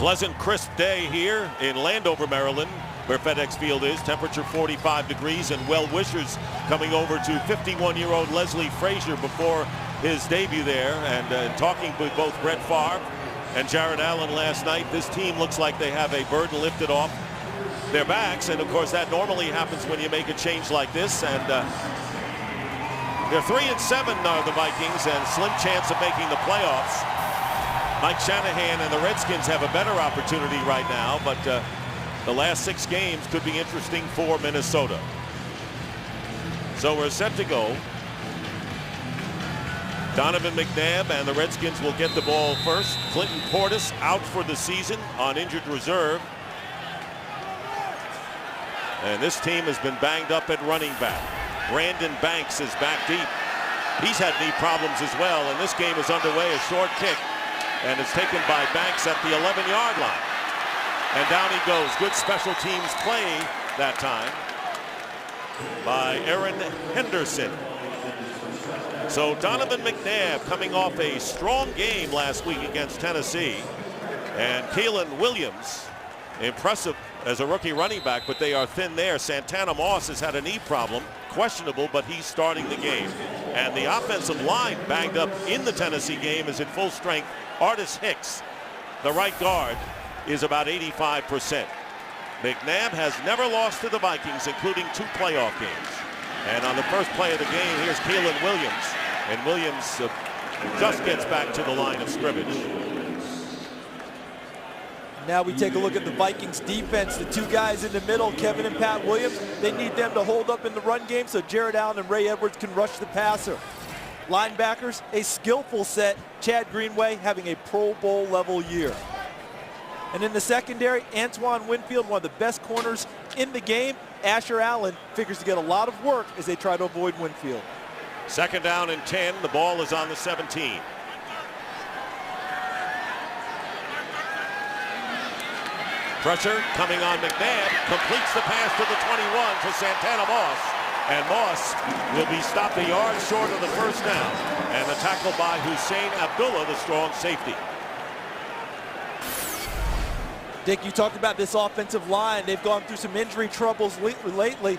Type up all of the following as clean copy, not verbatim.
Pleasant, crisp day here in Landover, Maryland, where FedEx Field is. Temperature 45 degrees, and well wishers coming over to 51-year-old Leslie Frazier before his debut there, and talking with both Brett Favre and Jared Allen last night. This team looks like they have a burden lifted off their backs, and of course that normally happens when you make a change like this. And they're 3-7 are the Vikings, and slim chance of making the playoffs. Mike Shanahan and the Redskins have a better opportunity right now, but the last 6 games could be interesting for Minnesota. So we're set to go. Donovan McNabb and the Redskins will get the ball first. Clinton Portis out for the season on injured reserve. And this team has been banged up at running back. Brandon Banks is back deep. He's had knee problems as well, and this game is underway. A short kick, and it's taken by Banks at the 11-yard line. And down he goes. Good special teams play that time by Aaron Henderson. So Donovan McNabb coming off a strong game last week against Tennessee. And Kalen Williams, impressive as a rookie running back, but they are thin there. Santana Moss has had a knee problem, questionable, but he's starting the game. And the offensive line banged up in the Tennessee game is at full strength. Artis Hicks, the right guard, is about 85%. McNabb has never lost to the Vikings, including 2 playoff games. And on the first play of the game, here's Kalen Williams. And Williams just gets back to the line of scrimmage. Now we take a look at the Vikings defense. The 2 guys in the middle, Kevin and Pat Williams, they need them to hold up in the run game so Jared Allen and Ray Edwards can rush the passer. Linebackers, a skillful set. Chad Greenway having a Pro Bowl level year. And in the secondary, Antoine Winfield, one of the best corners in the game. Asher Allen figures to get a lot of work as they try to avoid Winfield. Second down and 10. The ball is on the 17. Pressure coming on McNabb. Completes the pass to the 21 to Santana Moss. And Moss will be stopped a yard short of the first down. And the tackle by Hussein Abdullah, the strong safety. Dick, you talked about this offensive line. They've gone through some injury troubles lately.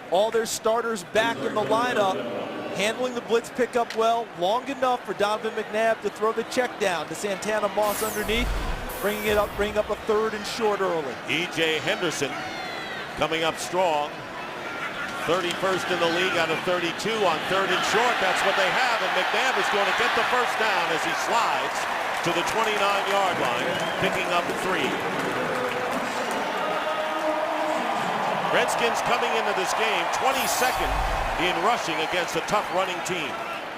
All their starters back in the lineup, handling the blitz pickup well, long enough for Donovan McNabb to throw the check down to Santana Moss underneath, bringing up a 3rd and short early. E.J. Henderson coming up strong. 31st in the league out of 32 on 3rd and short. That's what they have, and McNabb is going to get the first down as he slides to the 29-yard line, picking up 3. Redskins coming into this game 22nd in rushing against a tough running team.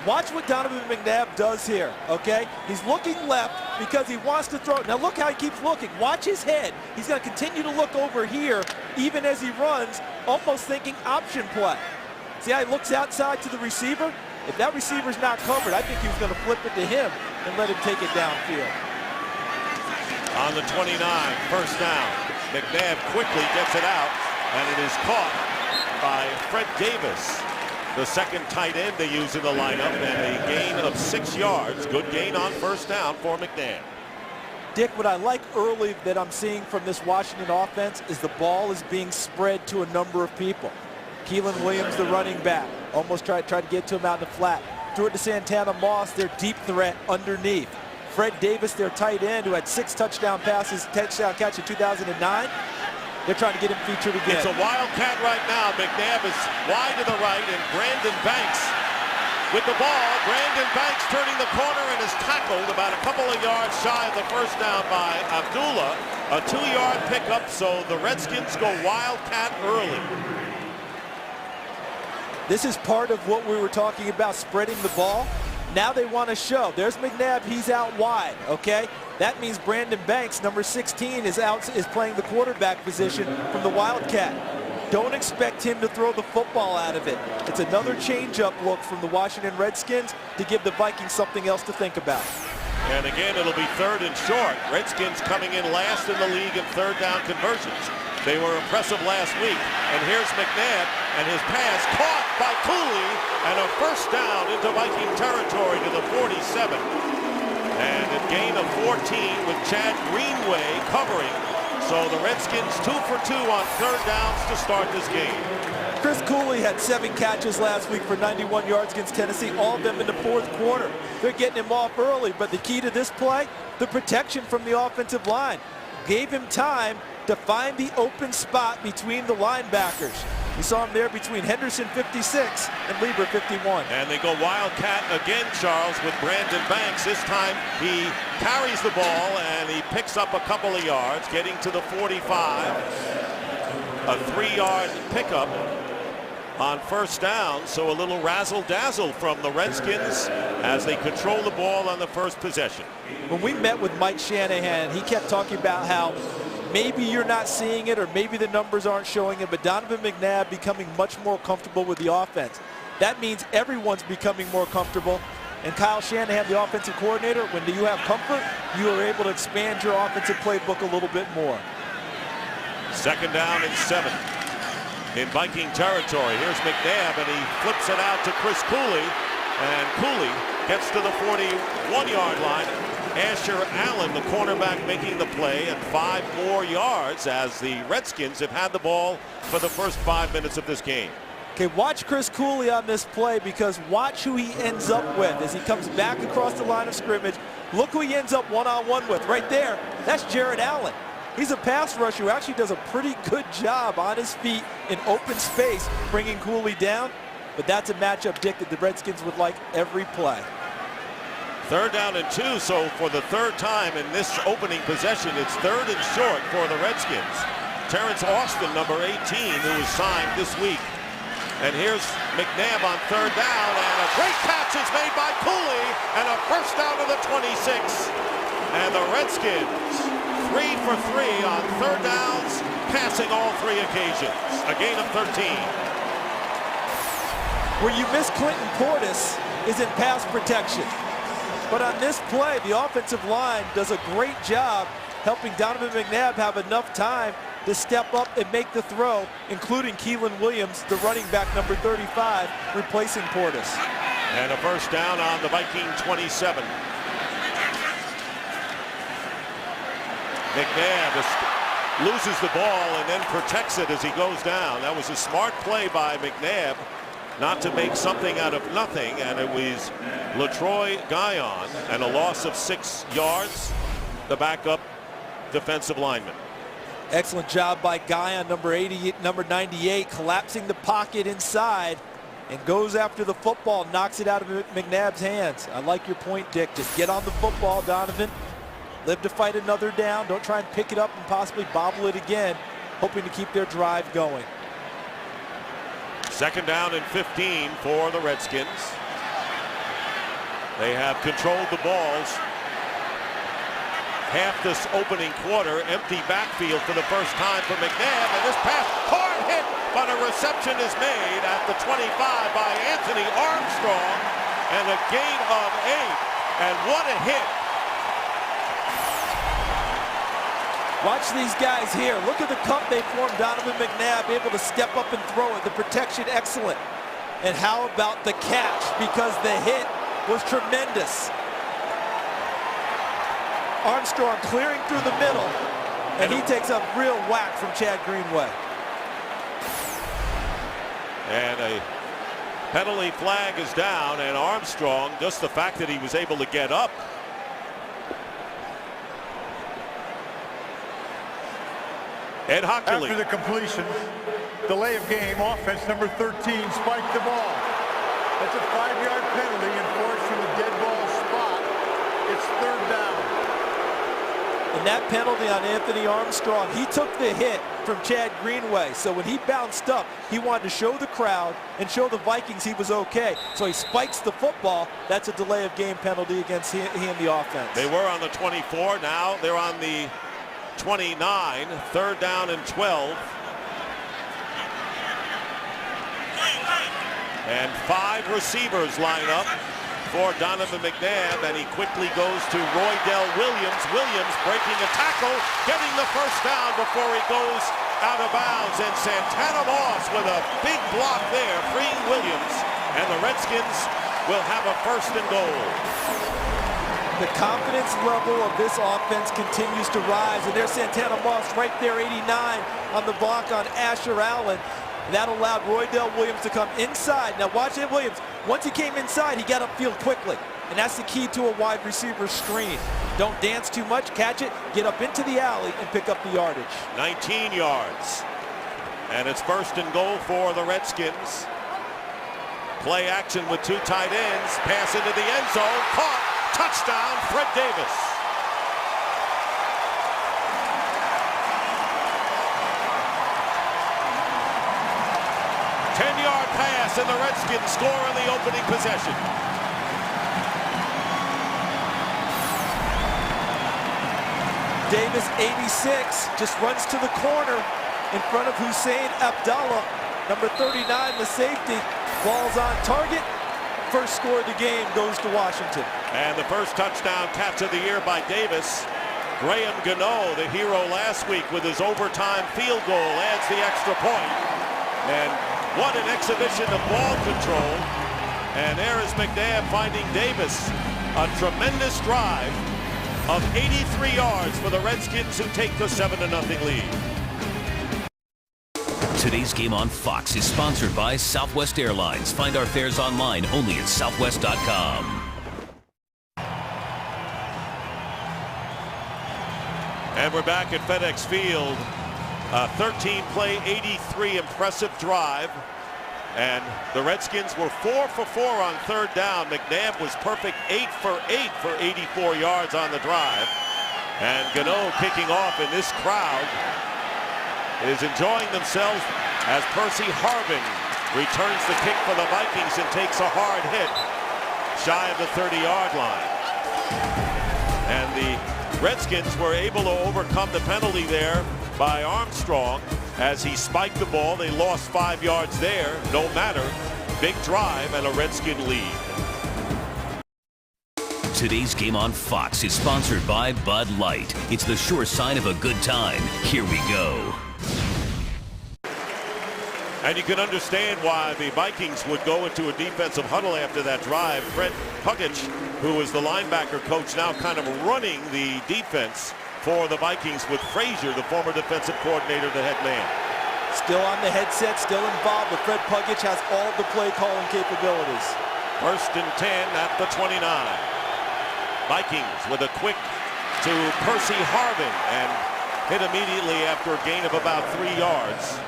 Watch what Donovan McNabb does here, okay? He's looking left because he wants to throw. Now look how he keeps looking. Watch his head. He's going to continue to look over here even as he runs, almost thinking option play. See how he looks outside to the receiver? If that receiver's not covered, I think he was going to flip it to him and let him take it downfield. On the 29, first down. McNabb quickly gets it out, and it is caught by Fred Davis, the second tight end they use in the lineup, and a gain of 6 yards. Good gain on first down for McNabb. Dick, what I like early that I'm seeing from this Washington offense is the ball is being spread to a number of people. Keelan Williams, the running back, almost tried to get to him out in the flat. Threw it to Santana Moss, their deep threat underneath. Fred Davis, their tight end, who had 6 touchdown passes, touchdown catch in 2009. They're trying to get him featured again. It's a wildcat right now. McNabb is wide to the right, and Brandon Banks with the ball. Brandon Banks turning the corner and is tackled about a couple of yards shy of the first down by Abdullah. A 2-yard pickup, so the Redskins go wildcat early. This is part of what we were talking about, spreading the ball. Now they want to show. There's McNabb, he's out wide, okay? That means Brandon Banks, number 16, is playing the quarterback position from the Wildcat. Don't expect him to throw the football out of it. It's another change-up look from the Washington Redskins to give the Vikings something else to think about. And again, it'll be 3rd and short. Redskins coming in last in the league in 3rd down conversions. They were impressive last week. And here's McNabb, and his pass caught by Cooley, and a first down into Viking territory to the 47. And a gain of 14 with Chad Greenway covering. So the Redskins 2 for 2 on third downs to start this game. Chris Cooley had 7 catches last week for 91 yards against Tennessee, all of them in the fourth quarter. They're getting him off early, but the key to this play, the protection from the offensive line. Gave him time to find the open spot between the linebackers. We saw him there between Henderson 56 and Lieber 51. And they go Wildcat again, Charles, with Brandon Banks. This time he carries the ball and he picks up a couple of yards, getting to the 45. A 3-yard pickup on first down, so a little razzle-dazzle from the Redskins as they control the ball on the first possession. When we met with Mike Shanahan, he kept talking about how maybe you're not seeing it or maybe the numbers aren't showing it, but Donovan McNabb becoming much more comfortable with the offense. That means everyone's becoming more comfortable. And Kyle Shanahan, the offensive coordinator, when you have comfort, you are able to expand your offensive playbook a little bit more. Second down and 7 in Viking territory. Here's McNabb, and he flips it out to Chris Cooley, and Cooley gets to the 41-yard line. Asher Allen, the cornerback, making the play, and 5 more yards as the Redskins have had the ball for the first 5 minutes of this game. Okay, watch Chris Cooley on this play, because watch who he ends up with as he comes back across the line of scrimmage. Look who he ends up one-on-one with right there. That's Jared Allen. He's a pass rusher who actually does a pretty good job on his feet in open space, bringing Cooley down. But that's a matchup, Dick, that the Redskins would like every play. Third down and 2, so for the third time in this opening possession, it's third and short for the Redskins. Terrence Austin, number 18, who was signed this week. And here's McNabb on third down, and a great catch is made by Cooley, and a first down to the 26. And the Redskins 3 for 3 on third downs, passing all 3 occasions. A gain of 13. Where you miss Clinton Portis is in pass protection. But on this play, the offensive line does a great job helping Donovan McNabb have enough time to step up and make the throw, including Keelan Williams, the running back, number 35, replacing Portis. And a first down on the Viking 27. McNabb loses the ball and then protects it as he goes down. That was a smart play by McNabb not to make something out of nothing, and it was LaTroy Guyon, and a loss of 6 yards, the backup defensive lineman. Excellent job by Guyon, number 98, collapsing the pocket inside and goes after the football, knocks it out of McNabb's hands. I like your point, Dick. Just get on the football, Donovan. Live to fight another down. Don't try and pick it up and possibly bobble it again, hoping to keep their drive going. Second down and 15 for the Redskins. They have controlled the balls half this opening quarter. Empty backfield for the first time for McNabb, and this pass hard hit, but a reception is made at the 25 by Anthony Armstrong, and a gain of 8. And what a hit. Watch these guys here. Look at the cup they formed. Donovan McNabb able to step up and throw it. The protection excellent. And how about the catch? Because the hit was tremendous. Armstrong clearing through the middle, and he takes a real whack from Chad Greenway. And a penalty flag is down, and Armstrong, just the fact that he was able to get up. Ed Hockley. After the completion, delay of game, offense number 13 spiked the ball. That's a 5-yard penalty enforced from the dead ball spot. It's third down. And that penalty on Anthony Armstrong, he took the hit from Chad Greenway. So when he bounced up, he wanted to show the crowd and show the Vikings he was okay. So he spikes the football. That's a delay of game penalty against he and the offense. They were on the 24. Now they're on the 29. Third down and 12. And 5 receivers line up for Donovan McNabb, and he quickly goes to Roydell Williams. Williams breaking a tackle, getting the first down before he goes out of bounds. And Santana Moss with a big block there, freeing Williams. And the Redskins will have a first and goal. The confidence level of this offense continues to rise, and there's Santana Moss right there, 89 on the block on Asher Allen. That allowed Roydell Williams to come inside. Now watch it, Williams. Once he came inside, he got upfield quickly, and that's the key to a wide receiver screen. Don't dance too much, catch it, get up into the alley, and pick up the yardage. 19 yards, and it's 1st and goal for the Redskins. Play action with 2 tight ends, pass into the end zone, caught. Touchdown, Fred Davis. Ten-yard pass, and the Redskins score on the opening possession. Davis, 86, just runs to the corner in front of Hussein Abdallah. Number 39, the safety. Ball's on target. First score of the game goes to Washington. And the first touchdown catch of the year by Davis. Graham Gano, the hero last week with his overtime field goal, adds the extra point. And what an exhibition of ball control. And there is McNabb finding Davis. A tremendous drive of 83 yards for the Redskins, who take the 7-0 lead. Today's game on Fox is sponsored by Southwest Airlines. Find our fares online only at southwest.com. And we're back at FedEx Field. 13-play, 83 impressive drive. And the Redskins were 4 for 4 on 3rd down. McNabb was perfect, 8 for 8 for 84 yards on the drive. And Gano kicking off, in this crowd is enjoying themselves as Percy Harvin returns the kick for the Vikings and takes a hard hit shy of the 30-yard line. And the Redskins were able to overcome the penalty there by Armstrong as he spiked the ball. They lost 5 yards there. No matter. Big drive and a Redskin lead. Today's game on Fox is sponsored by Bud Light. It's the sure sign of a good time. Here we go. And you can understand why the Vikings would go into a defensive huddle after that drive. Fred Puckett, who is the linebacker coach, now kind of running the defense for the Vikings, with Frazier, the former defensive coordinator, the head man. Still on the headset, still involved, but Fred Puckett has all the play calling capabilities. 1st and 10 at the 29. Vikings with a quick to Percy Harvin, and hit immediately after a gain of about 3 yards.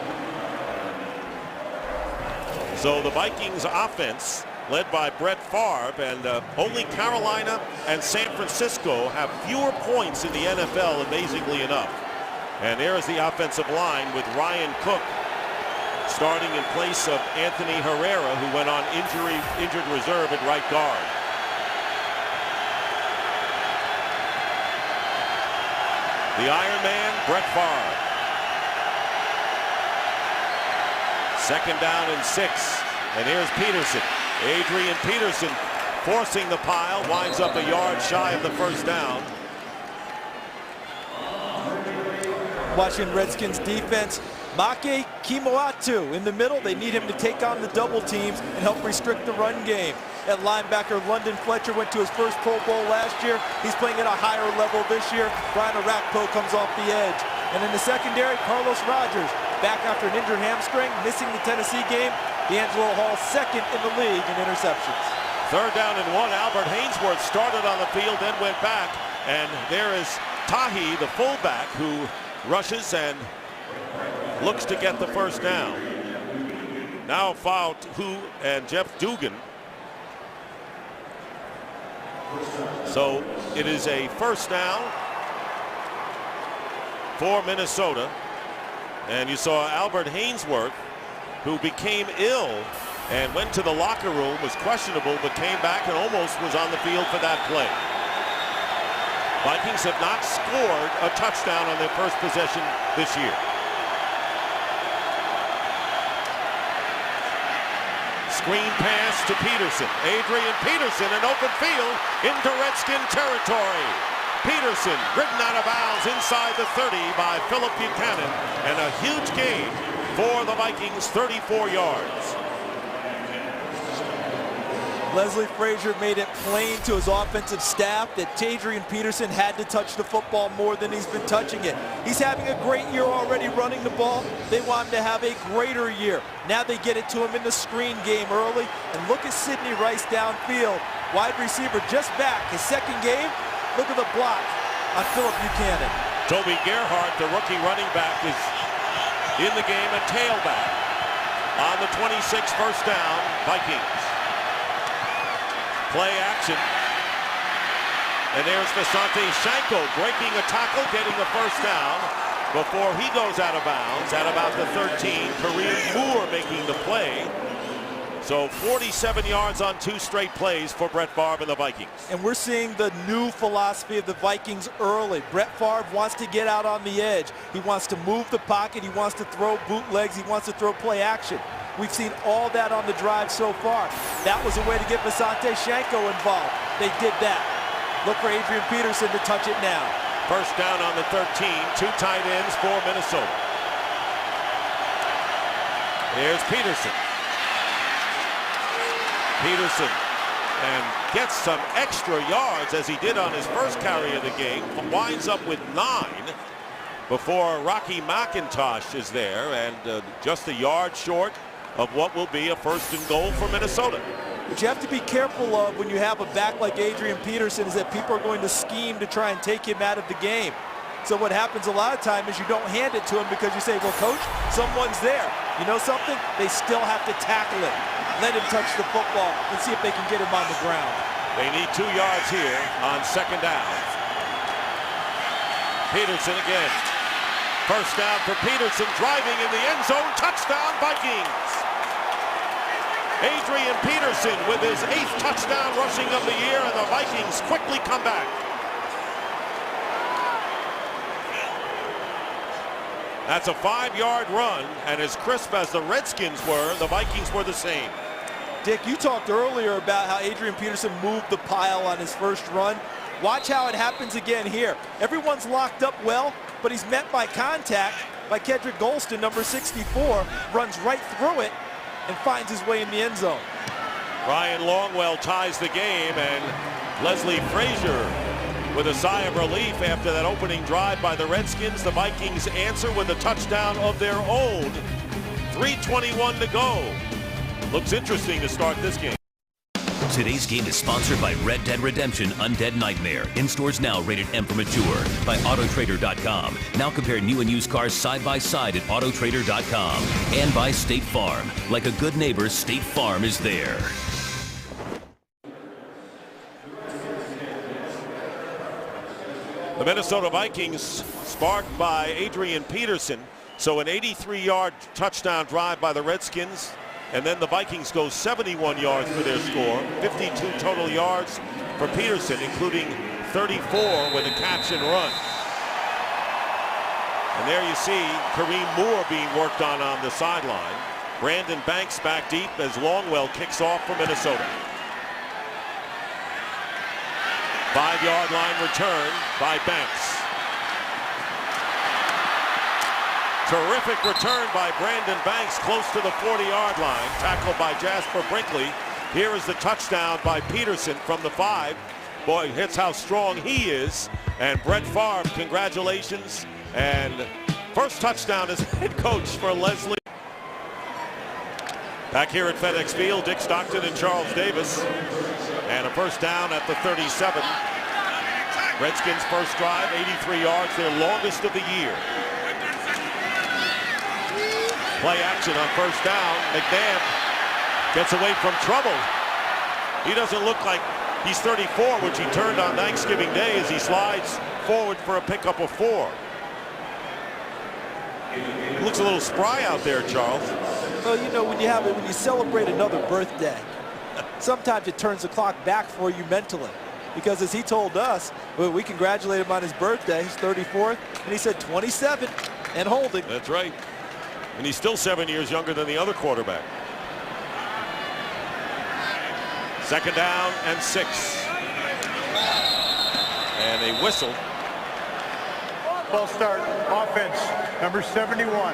So the Vikings offense, led by Brett Favre, and only Carolina and San Francisco have fewer points in the NFL, amazingly enough. And there is the offensive line with Ryan Cook starting in place of Anthony Herrera, who went on injured reserve at right guard. The Iron Man, Brett Favre. 2nd down and 6. And here's Peterson. Adrian Peterson forcing the pile, winds up a yard shy of the 1st down. Watching Redskins defense, Make Kimoatu in the middle. They need him to take on the double teams and help restrict the run game. At linebacker, London Fletcher went to his first Pro Bowl last year. He's playing at a higher level this year. Brian Arakpo comes off the edge. And in the secondary, Carlos Rogers, back after an injured hamstring, missing the Tennessee game. D'Angelo Hall 2nd in the league in interceptions. 3rd down and 1. Albert Hainsworth started on the field, then went back. And there is Tahi, the fullback, who rushes and looks to get the 1st down. Now fouled Hu and Jeff Dugan. So it is a 1st down for Minnesota. And you saw Albert Hainsworth, who became ill and went to the locker room, was questionable, but came back and almost was on the field for that play. Vikings have not scored a touchdown on their first possession this year. Screen pass to Peterson. Adrian Peterson in open field into Redskin territory. Peterson ridden out of bounds inside the 30 by Philip Buchanan, and a huge gain for the Vikings, 34 yards. Leslie Frazier made it plain to his offensive staff that Adrian Peterson had to touch the football more than he's been touching it. He's having a great year already running the ball. They want him to have a greater year. Now they get it to him in the screen game early. And look at Sidney Rice downfield. Wide receiver just back. His second game, look at the block on Phillip Buchanan. Toby Gerhart, the rookie running back, is in the game and tailback. On the 26, first down, Vikings. Play action. And there's Visante Shanko breaking a tackle, getting the first down before he goes out of bounds at about the 13. Kareem Moore making the play. So 47 yards on 2 straight plays for Brett Favre and the Vikings. And we're seeing the new philosophy of the Vikings early. Brett Favre wants to get out on the edge. He wants to move the pocket. He wants to throw bootlegs. He wants to throw play action. We've seen all that on the drive so far. That was a way to get Visante Shanko involved. They did that. Look for Adrian Peterson to touch it now. First down on the 13, 2 tight ends for Minnesota. Here's Peterson. Peterson and gets some extra yards as he did on his first carry of the game. Winds up with 9 before Rocky McIntosh is there, and just a yard short of what will be a 1st and goal for Minnesota. What you have to be careful of when you have a back like Adrian Peterson is that people are going to scheme to try and take him out of the game. So what happens a lot of time is you don't hand it to him because you say, well, coach, someone's there. You know something? They still have to tackle it. Let him touch the football and see if they can get him on the ground. They need 2 yards here on 2nd down. Peterson again. First down for Peterson, driving in the end zone. Touchdown, Vikings. Adrian Peterson with his 8th touchdown rushing of the year, and the Vikings quickly come back. That's a 5-yard run, and as crisp as the Redskins were, the Vikings were the same. Dick, you talked earlier about how Adrian Peterson moved the pile on his first run. Watch how it happens again here. Everyone's locked up well, but he's met by contact by Kedrick Golston, number 64, runs right through it and finds his way in the end zone. Ryan Longwell ties the game, and Leslie Frazier with a sigh of relief after that opening drive by the Redskins. The Vikings answer with a touchdown of their own. 3:21 to go. Looks interesting to start this game. Today's game is sponsored by Red Dead Redemption Undead Nightmare. In stores now, rated M for mature. By Autotrader.com. Now compare new and used cars side by side at Autotrader.com. And by State Farm. Like a good neighbor, State Farm is there. The Minnesota Vikings sparked by Adrian Peterson. So an 83-yard touchdown drive by the Redskins. And then the Vikings go 71 yards for their score. 52 total yards for Peterson, including 34 with a catch and run. And there you see Kareem Moore being worked on the sideline. Brandon Banks back deep as Longwell kicks off for Minnesota. 5-yard line return by Banks. Terrific return by Brandon Banks, close to the 40-yard line. Tackled by Jasper Brinkley. Here is the touchdown by Peterson from the 5. Boy, hits how strong he is. And Brett Favre, congratulations. And first touchdown as head coach for Leslie. Back here at FedEx Field, Dick Stockton and Charles Davis. And a first down at the 37. Redskins' first drive, 83 yards, their longest of the year. Play action on first down. McNabb gets away from trouble. He doesn't look like he's 34, which he turned on Thanksgiving Day as he slides forward for a pickup of 4. He looks a little spry out there, Charles. Well, you know, when you celebrate another birthday, sometimes it turns the clock back for you mentally. Because as he told us, well, we congratulate him on his birthday, his 34th, and he said 27 and holding. That's right. And he's still 7 years younger than the other quarterback. Second down and 6. And a whistle. Ball start, offense, number 71.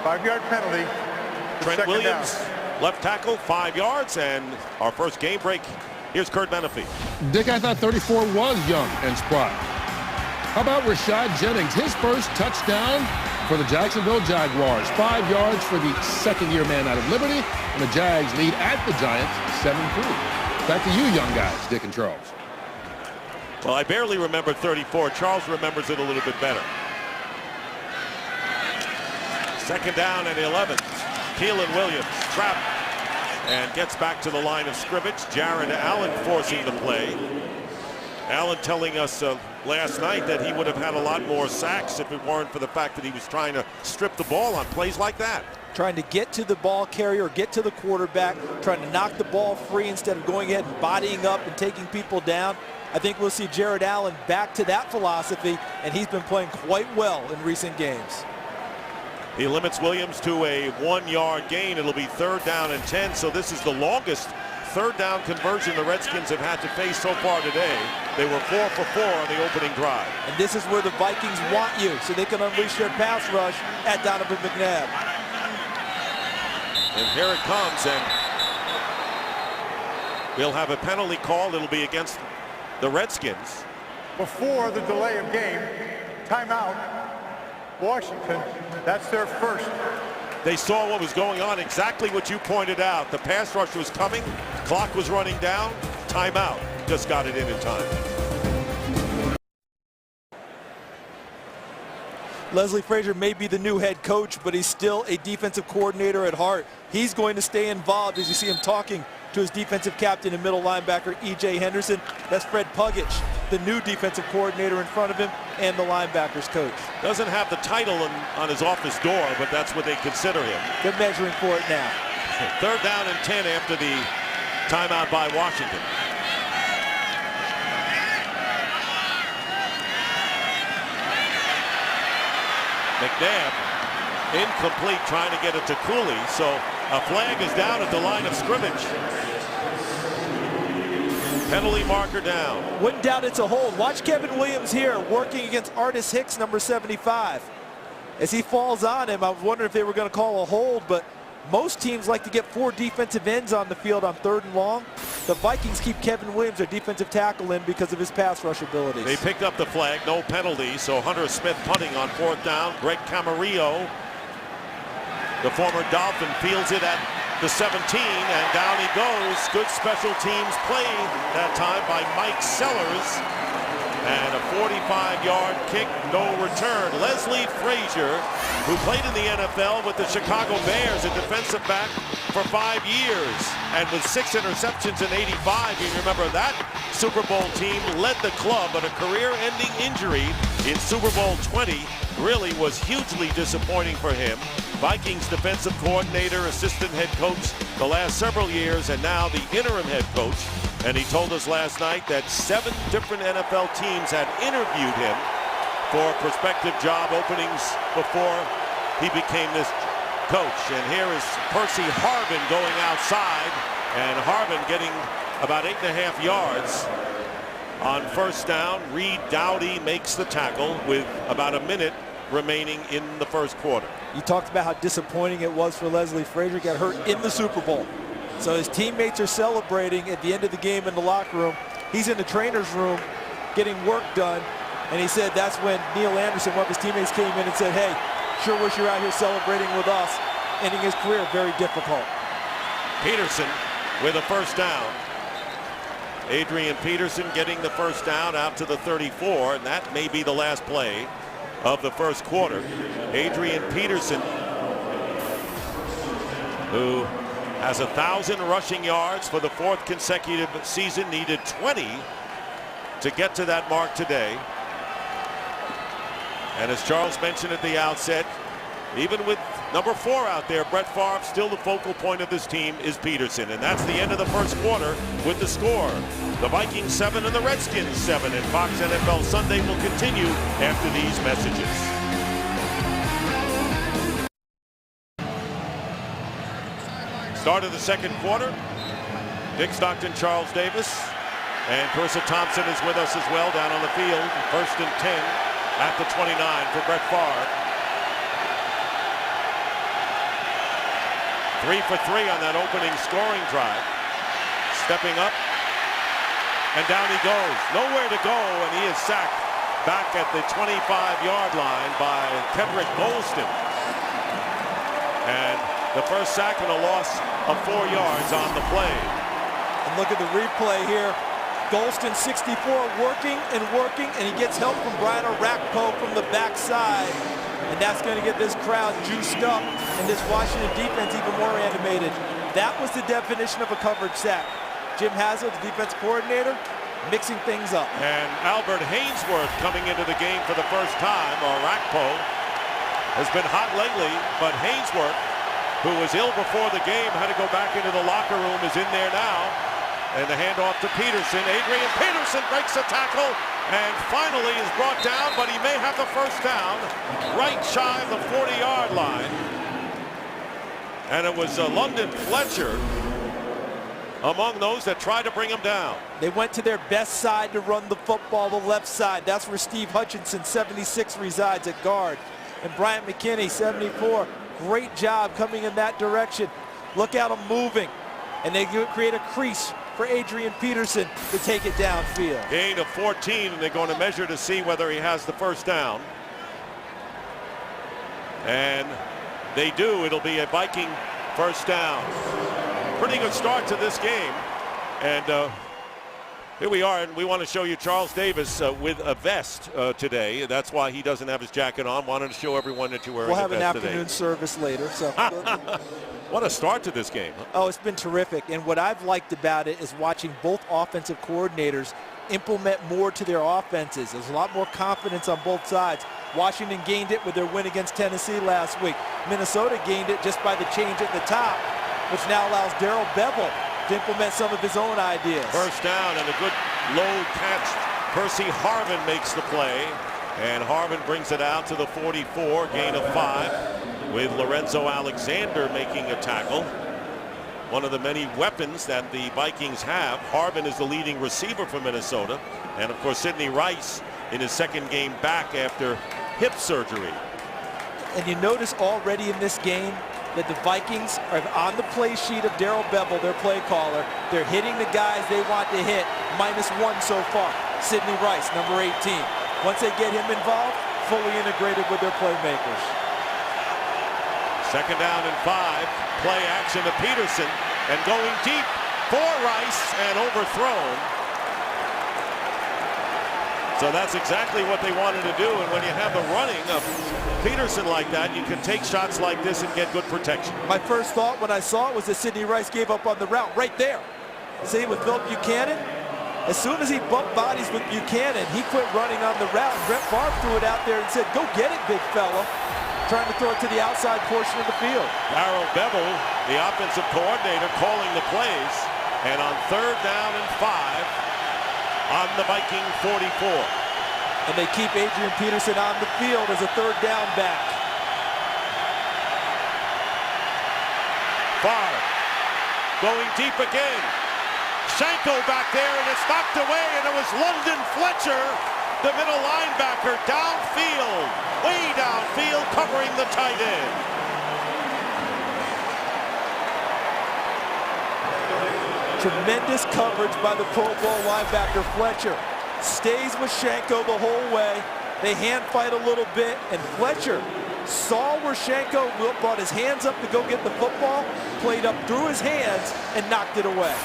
5-yard penalty. Trent Williams Left tackle, 5 yards, and our first game break. Here's Kurt Menefee. Dick, I thought 34 was young and spry. How about Rashad Jennings? His first touchdown for the Jacksonville Jaguars. 5 yards for the second-year man out of Liberty, and the Jags lead at the Giants 7-3. Back to you, young guys, Dick and Charles. Well, I barely remember 34. Charles remembers it a little bit better. Second down and 11. Keelan Williams trapped and gets back to the line of scrimmage. Jared Allen forcing the play. Allen telling us last night that he would have had a lot more sacks if it weren't for the fact that he was trying to strip the ball on plays like that. Trying to get to the ball carrier, get to the quarterback, trying to knock the ball free instead of going ahead and bodying up and taking people down. I think we'll see Jared Allen back to that philosophy, and he's been playing quite well in recent games. He limits Williams to a 1-yard gain. It'll be 3rd down and 10, so this is the longest 3rd down conversion the Redskins have had to face so far today. They were 4 for 4 on the opening drive. And this is where the Vikings want you, so they can unleash their pass rush at Donovan McNabb. And here it comes, and we'll have a penalty call. It'll be against the Redskins. Before the delay of game, timeout, Washington, that's their first. They saw what was going on, exactly what you pointed out. The pass rush was coming, clock was running down, timeout. Just got it in time. Leslie Frazier may be the new head coach, but he's still a defensive coordinator at heart. He's going to stay involved as you see him talking to his defensive captain and middle linebacker, E.J. Henderson. That's Fred Pugic, the new defensive coordinator in front of him, and the linebackers coach. Doesn't have the title on his office door, but that's what they consider him. They're measuring for it now. 3rd down and 10 after the timeout by Washington. McNabb incomplete, trying to get it to Cooley, so a flag is down at the line of scrimmage. Penalty marker down. Wouldn't doubt it's a hold. Watch Kevin Williams here working against Artis Hicks, number 75. As he falls on him, I was wondering if they were going to call a hold, but most teams like to get 4 defensive ends on the field on 3rd and long. The Vikings keep Kevin Williams, their defensive tackle, in because of his pass rush abilities. They picked up the flag, no penalty, so Hunter Smith punting on 4th down. Greg Camarillo, the former Dolphin, fields it at the 17, and down he goes. Good special teams play that time by Mike Sellers. And a 45-yard kick, no return. Leslie Frazier, who played in the NFL with the Chicago Bears, a defensive back for 5 years. And with 6 interceptions in '85, you remember that Super Bowl team led the club, but a career-ending injury in Super Bowl 20 really was hugely disappointing for him. Vikings defensive coordinator, assistant head coach the last several years, and now the interim head coach. And he told us last night that 7 different NFL teams had interviewed him for prospective job openings before he became this coach. And here is Percy Harvin going outside, and Harvin getting about 8.5 yards on 1st down. Reed Dowdy makes the tackle with about a minute remaining in the 1st quarter. You talked about how disappointing it was for Leslie Frazier. Got hurt in the Super Bowl. So his teammates are celebrating at the end of the game in the locker room. He's in the trainer's room getting work done. And he said that's when Neil Anderson, one of his teammates, came in and said, hey, sure wish you're out here celebrating with us. Ending his career very difficult. Peterson with a 1st down. Adrian Peterson getting the 1st down out to the 34, and that may be the last play of the 1st quarter. Adrian Peterson, who has 1,000 rushing yards for the 4th consecutive season, needed 20 to get to that mark today. And as Charles mentioned at the outset, even with number 4 out there, Brett Favre, still the focal point of this team is Peterson. And that's the end of the 1st quarter with the score. The Vikings 7 and the Redskins 7. And Fox NFL Sunday will continue after these messages. Start of the 2nd quarter. Dick Stockton, Charles Davis, and Carissa Thompson is with us as well down on the field. 1st and 10 at the 29 for Brett Favre. 3 for 3 on that opening scoring drive. Stepping up, and down he goes. Nowhere to go, and he is sacked back at the 25-yard line by Kedrick Golston. And the first sack and a loss of 4 yards on the play. And look at the replay here. Golston, 64, working, and he gets help from Brian Orakpo from the backside. And that's going to get this crowd juiced up and this Washington defense even more animated. That was the definition of a coverage sack. Jim Haslett, the defense coordinator, mixing things up. And Albert Hainsworth coming into the game for the first time. Orakpo has been hot lately, but Hainsworth, who was ill before the game, had to go back into the locker room, is in there now. And the handoff to Peterson. Adrian Peterson breaks a tackle and finally is brought down, but he may have the first down right shy of the 40-yard line. And it was London Fletcher among those that tried to bring him down. They went to their best side to run the football, the left side. That's where Steve Hutchinson, 76, resides at guard. And Bryant McKinney, 74, great job coming in that direction. Look at them moving. And they create a crease for Adrian Peterson to take it downfield. Gain of 14, and they're going to measure to see whether he has the first down. And they do. It'll be a Viking first down. Pretty good start to this game. And here we are, and we want to show you Charles Davis with a vest today. That's why he doesn't have his jacket on. Wanted to show everyone that you're wearing a vest today. We'll have an afternoon service later. So. What a start to this game. Huh? Oh, it's been terrific. And what I've liked about it is watching both offensive coordinators implement more to their offenses. There's a lot more confidence on both sides. Washington gained it with their win against Tennessee last week. Minnesota gained it just by the change at the top, which now allows Darrell Bevel to implement some of his own ideas. First down and a good low catch. Percy Harvin makes the play, and Harvin brings it out to the 44, gain of 5. With Lorenzo Alexander making a tackle. One of the many weapons that the Vikings have. Harvin is the leading receiver for Minnesota. And of course, Sidney Rice in his second game back after hip surgery. And you notice already in this game that the Vikings are on the play sheet of Darrell Bevel, their play caller. They're hitting the guys they want to hit. -1 so far. Sidney Rice, number 18. Once they get him involved, fully integrated with their playmakers. Second down and 5. Play action to Peterson, and going deep for Rice and overthrown. So that's exactly what they wanted to do. And when you have the running of Peterson like that, you can take shots like this and get good protection. My first thought when I saw it was that Sidney Rice gave up on the route right there. See, with Bill Buchanan, as soon as he bumped bodies with Buchanan, he quit running on the route. Brett Favre threw it out there and said, "Go get it, big fella." Trying to throw it to the outside portion of the field. Darrell Bevel, the offensive coordinator, calling the plays. And on third down and 5 on the Viking 44. And they keep Adrian Peterson on the field as a third down back. Favre going deep again. Shanko back there, and it's knocked away, and it was London Fletcher, the middle linebacker, downfield, way downfield, covering the tight end. Tremendous coverage by the Pro Bowl linebacker Fletcher. Stays with Shanko the whole way. They hand fight a little bit, and Fletcher saw where Shanko brought his hands up to go get the football, played up through his hands, and knocked it away.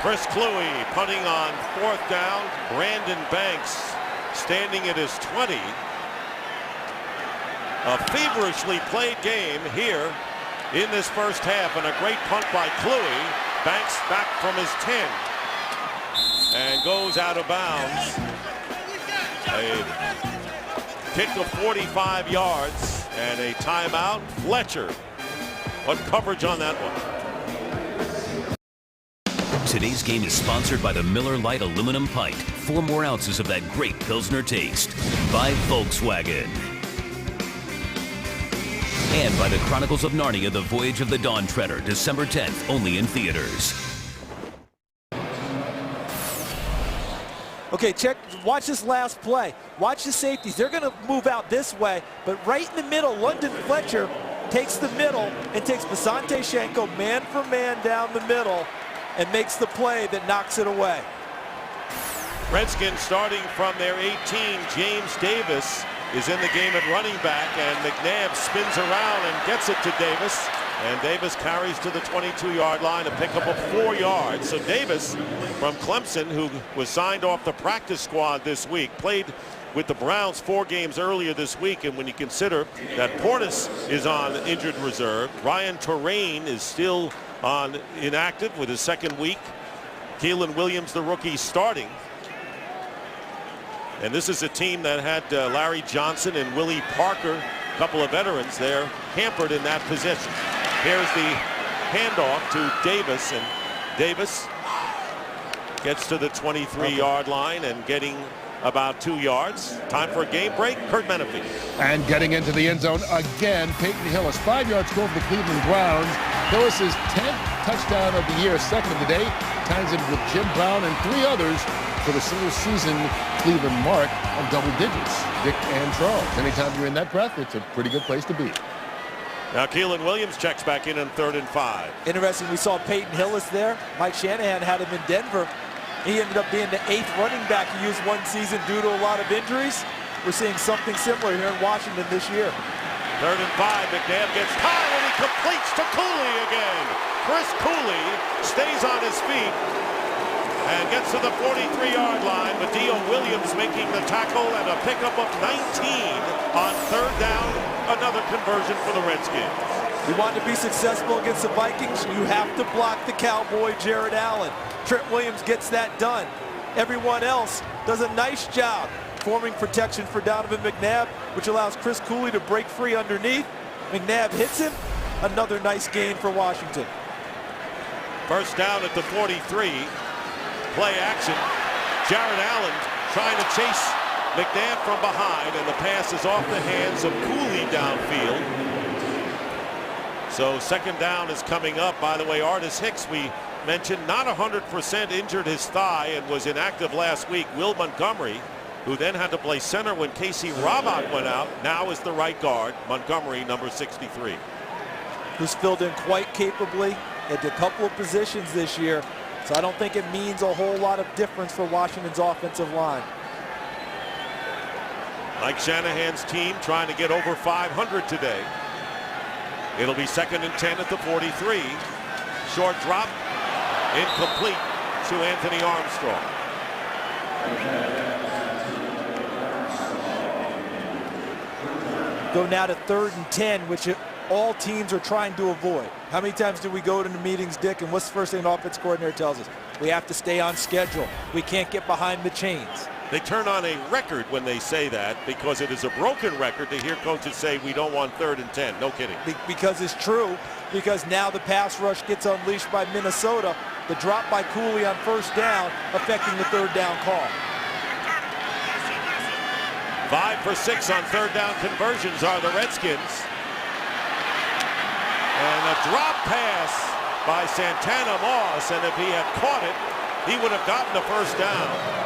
Chris Cluey punting on fourth down. Brandon Banks standing at his 20. A feverishly played game here in this first half, and a great punt by Cluey. Banks back from his 10 and goes out of bounds. A kick of 45 yards and a timeout. Fletcher, what coverage on that one? Today's game is sponsored by the Miller Lite aluminum pint. 4 more ounces of that great Pilsner taste. By Volkswagen. And by the Chronicles of Narnia, The Voyage of the Dawn Treader, December 10th, only in theaters. Okay, watch this last play. Watch the safeties. They're going to move out this way, but right in the middle, London Fletcher takes the middle and takes Basante Shenko man for man down the middle and makes the play that knocks it away. Redskins starting from their 18. James Davis is in the game at running back, and McNabb spins around and gets it to Davis. And Davis carries to the 22-yard line, a pickup of 4 yards. So Davis from Clemson, who was signed off the practice squad this week, played with the Browns 4 games earlier this week. And when you consider that Portis is on injured reserve, Ryan Terrain is still on inactive with his second week. Keelan Williams, the rookie, starting. And this is a team that had Larry Johnson and Willie Parker, a couple of veterans there, hampered in that position. Here's the handoff to Davis, and Davis gets to the 23-yard line and getting about 2 yards. Time for a game break. Kurt Menefee. And getting into the end zone again, Peyton Hillis. 5-yard score for the Cleveland Browns. Hillis' 10th touchdown of the year, second of the day. Ties it with Jim Brown and 3 others for the single-season Cleveland mark of double digits. Dick and Charles. Anytime you're in that breath, it's a pretty good place to be. Now Keelan Williams checks back in 3rd and 5. Interesting, we saw Peyton Hillis there. Mike Shanahan had him in Denver. He ended up being the 8th running back he used one season due to a lot of injuries. We're seeing something similar here in Washington this year. 3rd and 5. McNabb gets time and he completes to Cooley again. Chris Cooley stays on his feet and gets to the 43-yard line. Madio Williams making the tackle and a pickup of 19 on 3rd down. Another conversion for the Redskins. You want to be successful against the Vikings, you have to block the Cowboy Jared Allen. Trent Williams gets that done. Everyone else does a nice job forming protection for Donovan McNabb, which allows Chris Cooley to break free underneath. McNabb hits him. Another nice gain for Washington. First down at the 43. Play action. Jared Allen trying to chase McNabb from behind, and the pass is off the hands of Cooley downfield. So second down is coming up. By the way, Artis Hicks, we mentioned, not 100%, injured his thigh and was inactive last week. Will Montgomery, who then had to play center when Casey Robot went out, now is the right guard. Montgomery, number 63. Who's filled in quite capably at a couple of positions this year. So I don't think it means a whole lot of difference for Washington's offensive line. Mike Shanahan's team trying to get over 500 today. It'll be 2nd and 10 at the 43. Short drop, incomplete to Anthony Armstrong. Go now to 3rd and 10, which all teams are trying to avoid. How many times do we go to the meetings, Dick, and what's the first thing the offense coordinator tells us? We have to stay on schedule. We can't get behind the chains. They turn on a record when they say that, because it is a broken record to hear coaches say we don't want 3rd and 10. No kidding. Because it's true. Because now the pass rush gets unleashed by Minnesota. The drop by Cooley on 1st down affecting the 3rd down call. 5 for 6 on 3rd down conversions are the Redskins. And a drop pass by Santana Moss, and if he had caught it, he would have gotten the 1st down.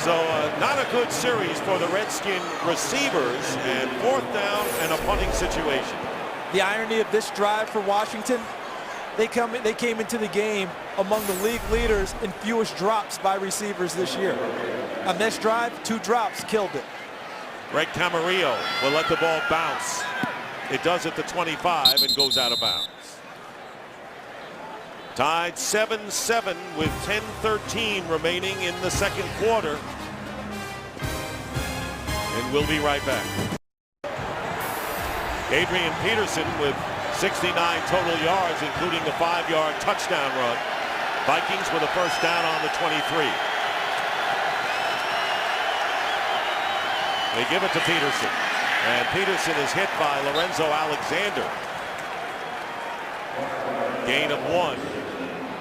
So not a good series for the Redskin receivers, and 4th down and a punting situation. The irony of this drive for Washington, they came into the game among the league leaders in fewest drops by receivers this year. On this drive, 2 drops killed it. Greg Camarillo will let the ball bounce. It does at the 25 and goes out of bounds. Tied 7-7 with 10:13 remaining in the 2nd quarter. And we'll be right back. Adrian Peterson with 69 total yards, including the 5-yard touchdown run. Vikings with a 1st down on the 23. They give it to Peterson. And Peterson is hit by Lorenzo Alexander. Gain of 1.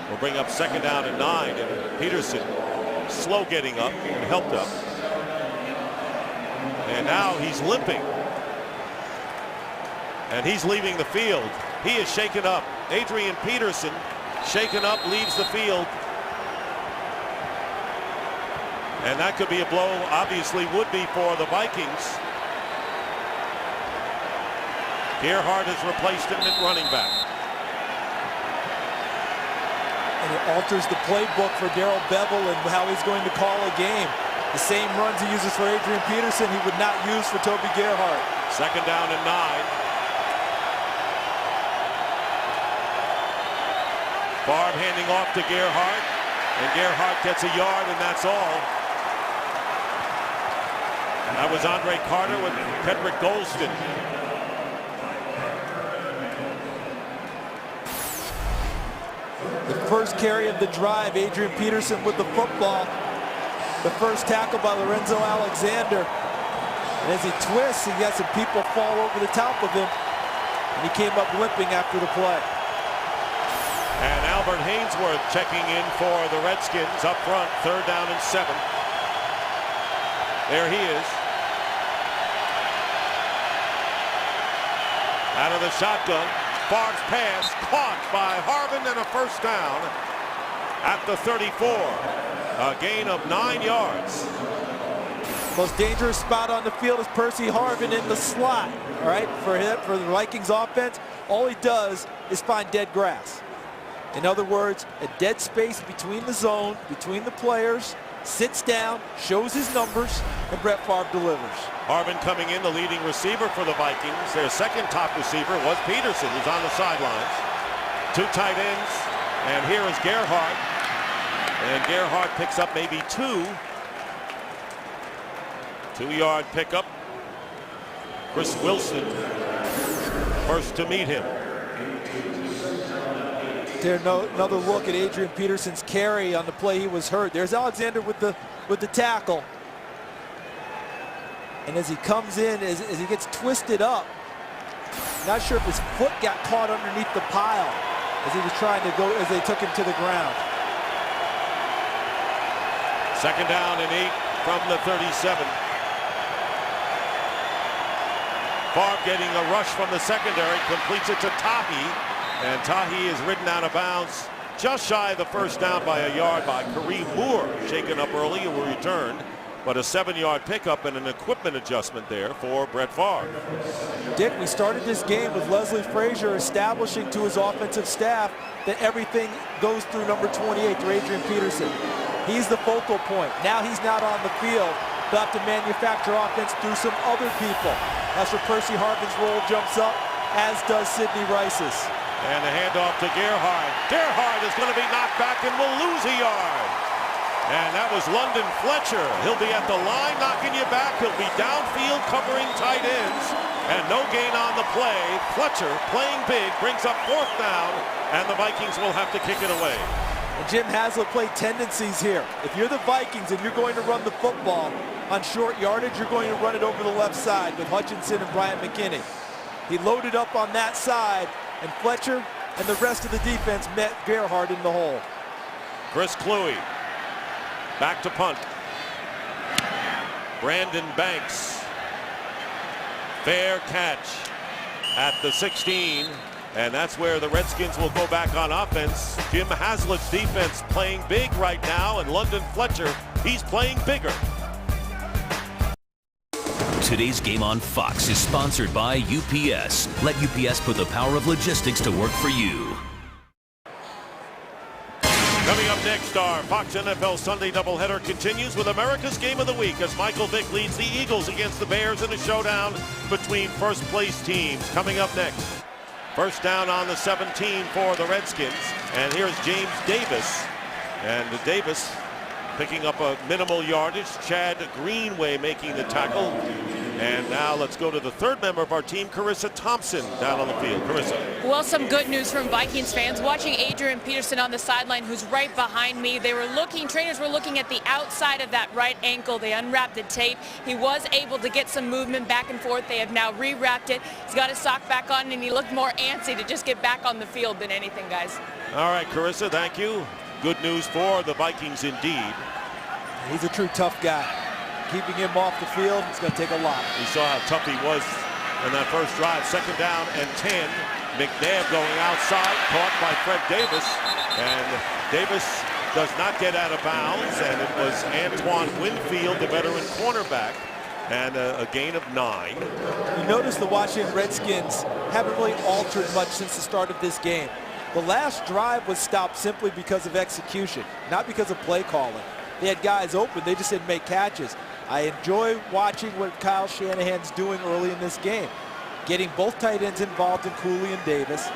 Will bring up 2nd down and 9. And Peterson slow getting up and helped up. And now he's limping. And he's leaving the field. He is shaken up. Adrian Peterson, shaken up, leaves the field. And that could be a blow, obviously would be, for the Vikings. Gerhardt has replaced him at running back. And it alters the playbook for Darrell Bevell and how he's going to call a game. The same runs he uses for Adrian Peterson, he would not use for Toby Gerhardt. Second down and 9. Favre handing off to Gerhardt, and Gerhardt gets a yard, and that's all. And that was Andre Carter with Kedrick Golston. The first carry of the drive, Adrian Peterson with the football. The first tackle by Lorenzo Alexander. And as he twists, he got some people fall over the top of him. And he came up limping after the play. And Albert Hainsworth checking in for the Redskins up front, 3rd down and 7. There he is. Out of the shotgun. Favre's pass caught by Harvin, and a first down at the 34. A gain of 9 yards. Most dangerous spot on the field is Percy Harvin in the slot. All right, for the Vikings offense, all he does is find dead grass. In other words, a dead space between the zone, between the players, sits down, shows his numbers, and Brett Favre delivers. Harvin coming in, the leading receiver for the Vikings. Their second top receiver was Peterson, who's on the sidelines. 2 tight ends, and here is Gerhardt. And Gerhardt picks up maybe 2. 2-yard pickup. Chris Wilson, first to meet him. Another look at Adrian Peterson's carry on the play he was hurt. There's Alexander with the tackle. And as he comes in, as he gets twisted up, not sure if his foot got caught underneath the pile as he was trying to go, as they took him to the ground. 2nd down and 8 from the 37. Favre getting a rush from the secondary, completes it to Tahi. And Tahi is ridden out of bounds just shy of the first down by a yard by Kareem Moore. Shaken up early and will return. But a 7-yard pickup and an equipment adjustment there for Brett Favre. Dick, we started this game with Leslie Frazier establishing to his offensive staff that everything goes through number 28, through Adrian Peterson. He's the focal point. Now he's not on the field. They'll have to manufacture offense through some other people. That's where Percy Harvin's role jumps up, as does Sidney Rice's. And the handoff to Gerhardt. Gerhardt is going to be knocked back and will lose a yard. And that was London Fletcher. He'll be at the line knocking you back. He'll be downfield covering tight ends. And no gain on the play. Fletcher playing big, brings up 4th down, and the Vikings will have to kick it away. And Jim Haslett played tendencies here. If you're the Vikings and you're going to run the football on short yardage, you're going to run it over the left side with Hutchinson and Bryant McKinney. He loaded up on that side, and Fletcher and the rest of the defense met Gerhardt in the hole. Chris Kluwe back to punt. Brandon Banks. Fair catch at the 16. And that's where the Redskins will go back on offense. Jim Haslett's defense playing big right now, and London Fletcher, he's playing bigger. Today's game on Fox is sponsored by UPS. Let UPS put the power of logistics to work for you. Coming up next, our Fox NFL Sunday doubleheader continues with America's Game of the Week as Michael Vick leads the Eagles against the Bears in a showdown between first-place teams. Coming up next, first down on the 17 for the Redskins. And here's James Davis. And Davis picking up a minimal yardage. Chad Greenway making the tackle. And now let's go to the 3rd member of our team, Carissa Thompson, down on the field. Carissa. Well, some good news from Vikings fans. Watching Adrian Peterson on the sideline, who's right behind me. Trainers were looking at the outside of that right ankle. They unwrapped the tape. He was able to get some movement back and forth. They have now rewrapped it. He's got his sock back on, and he looked more antsy to just get back on the field than anything, guys. All right, Carissa, thank you. Good news for the Vikings indeed. He's a true tough guy. Keeping him off the field, it's going to take a lot. We saw how tough he was in that first drive. 2nd down and 10. McNabb going outside, caught by Fred Davis. And Davis does not get out of bounds. And it was Antoine Winfield, the veteran cornerback, and a gain of 9. You notice the Washington Redskins haven't really altered much since the start of this game. The last drive was stopped simply because of execution, not because of play calling. They had guys open, they just didn't make catches. I enjoy watching what Kyle Shanahan's doing early in this game. Getting both tight ends involved in Cooley and Davis,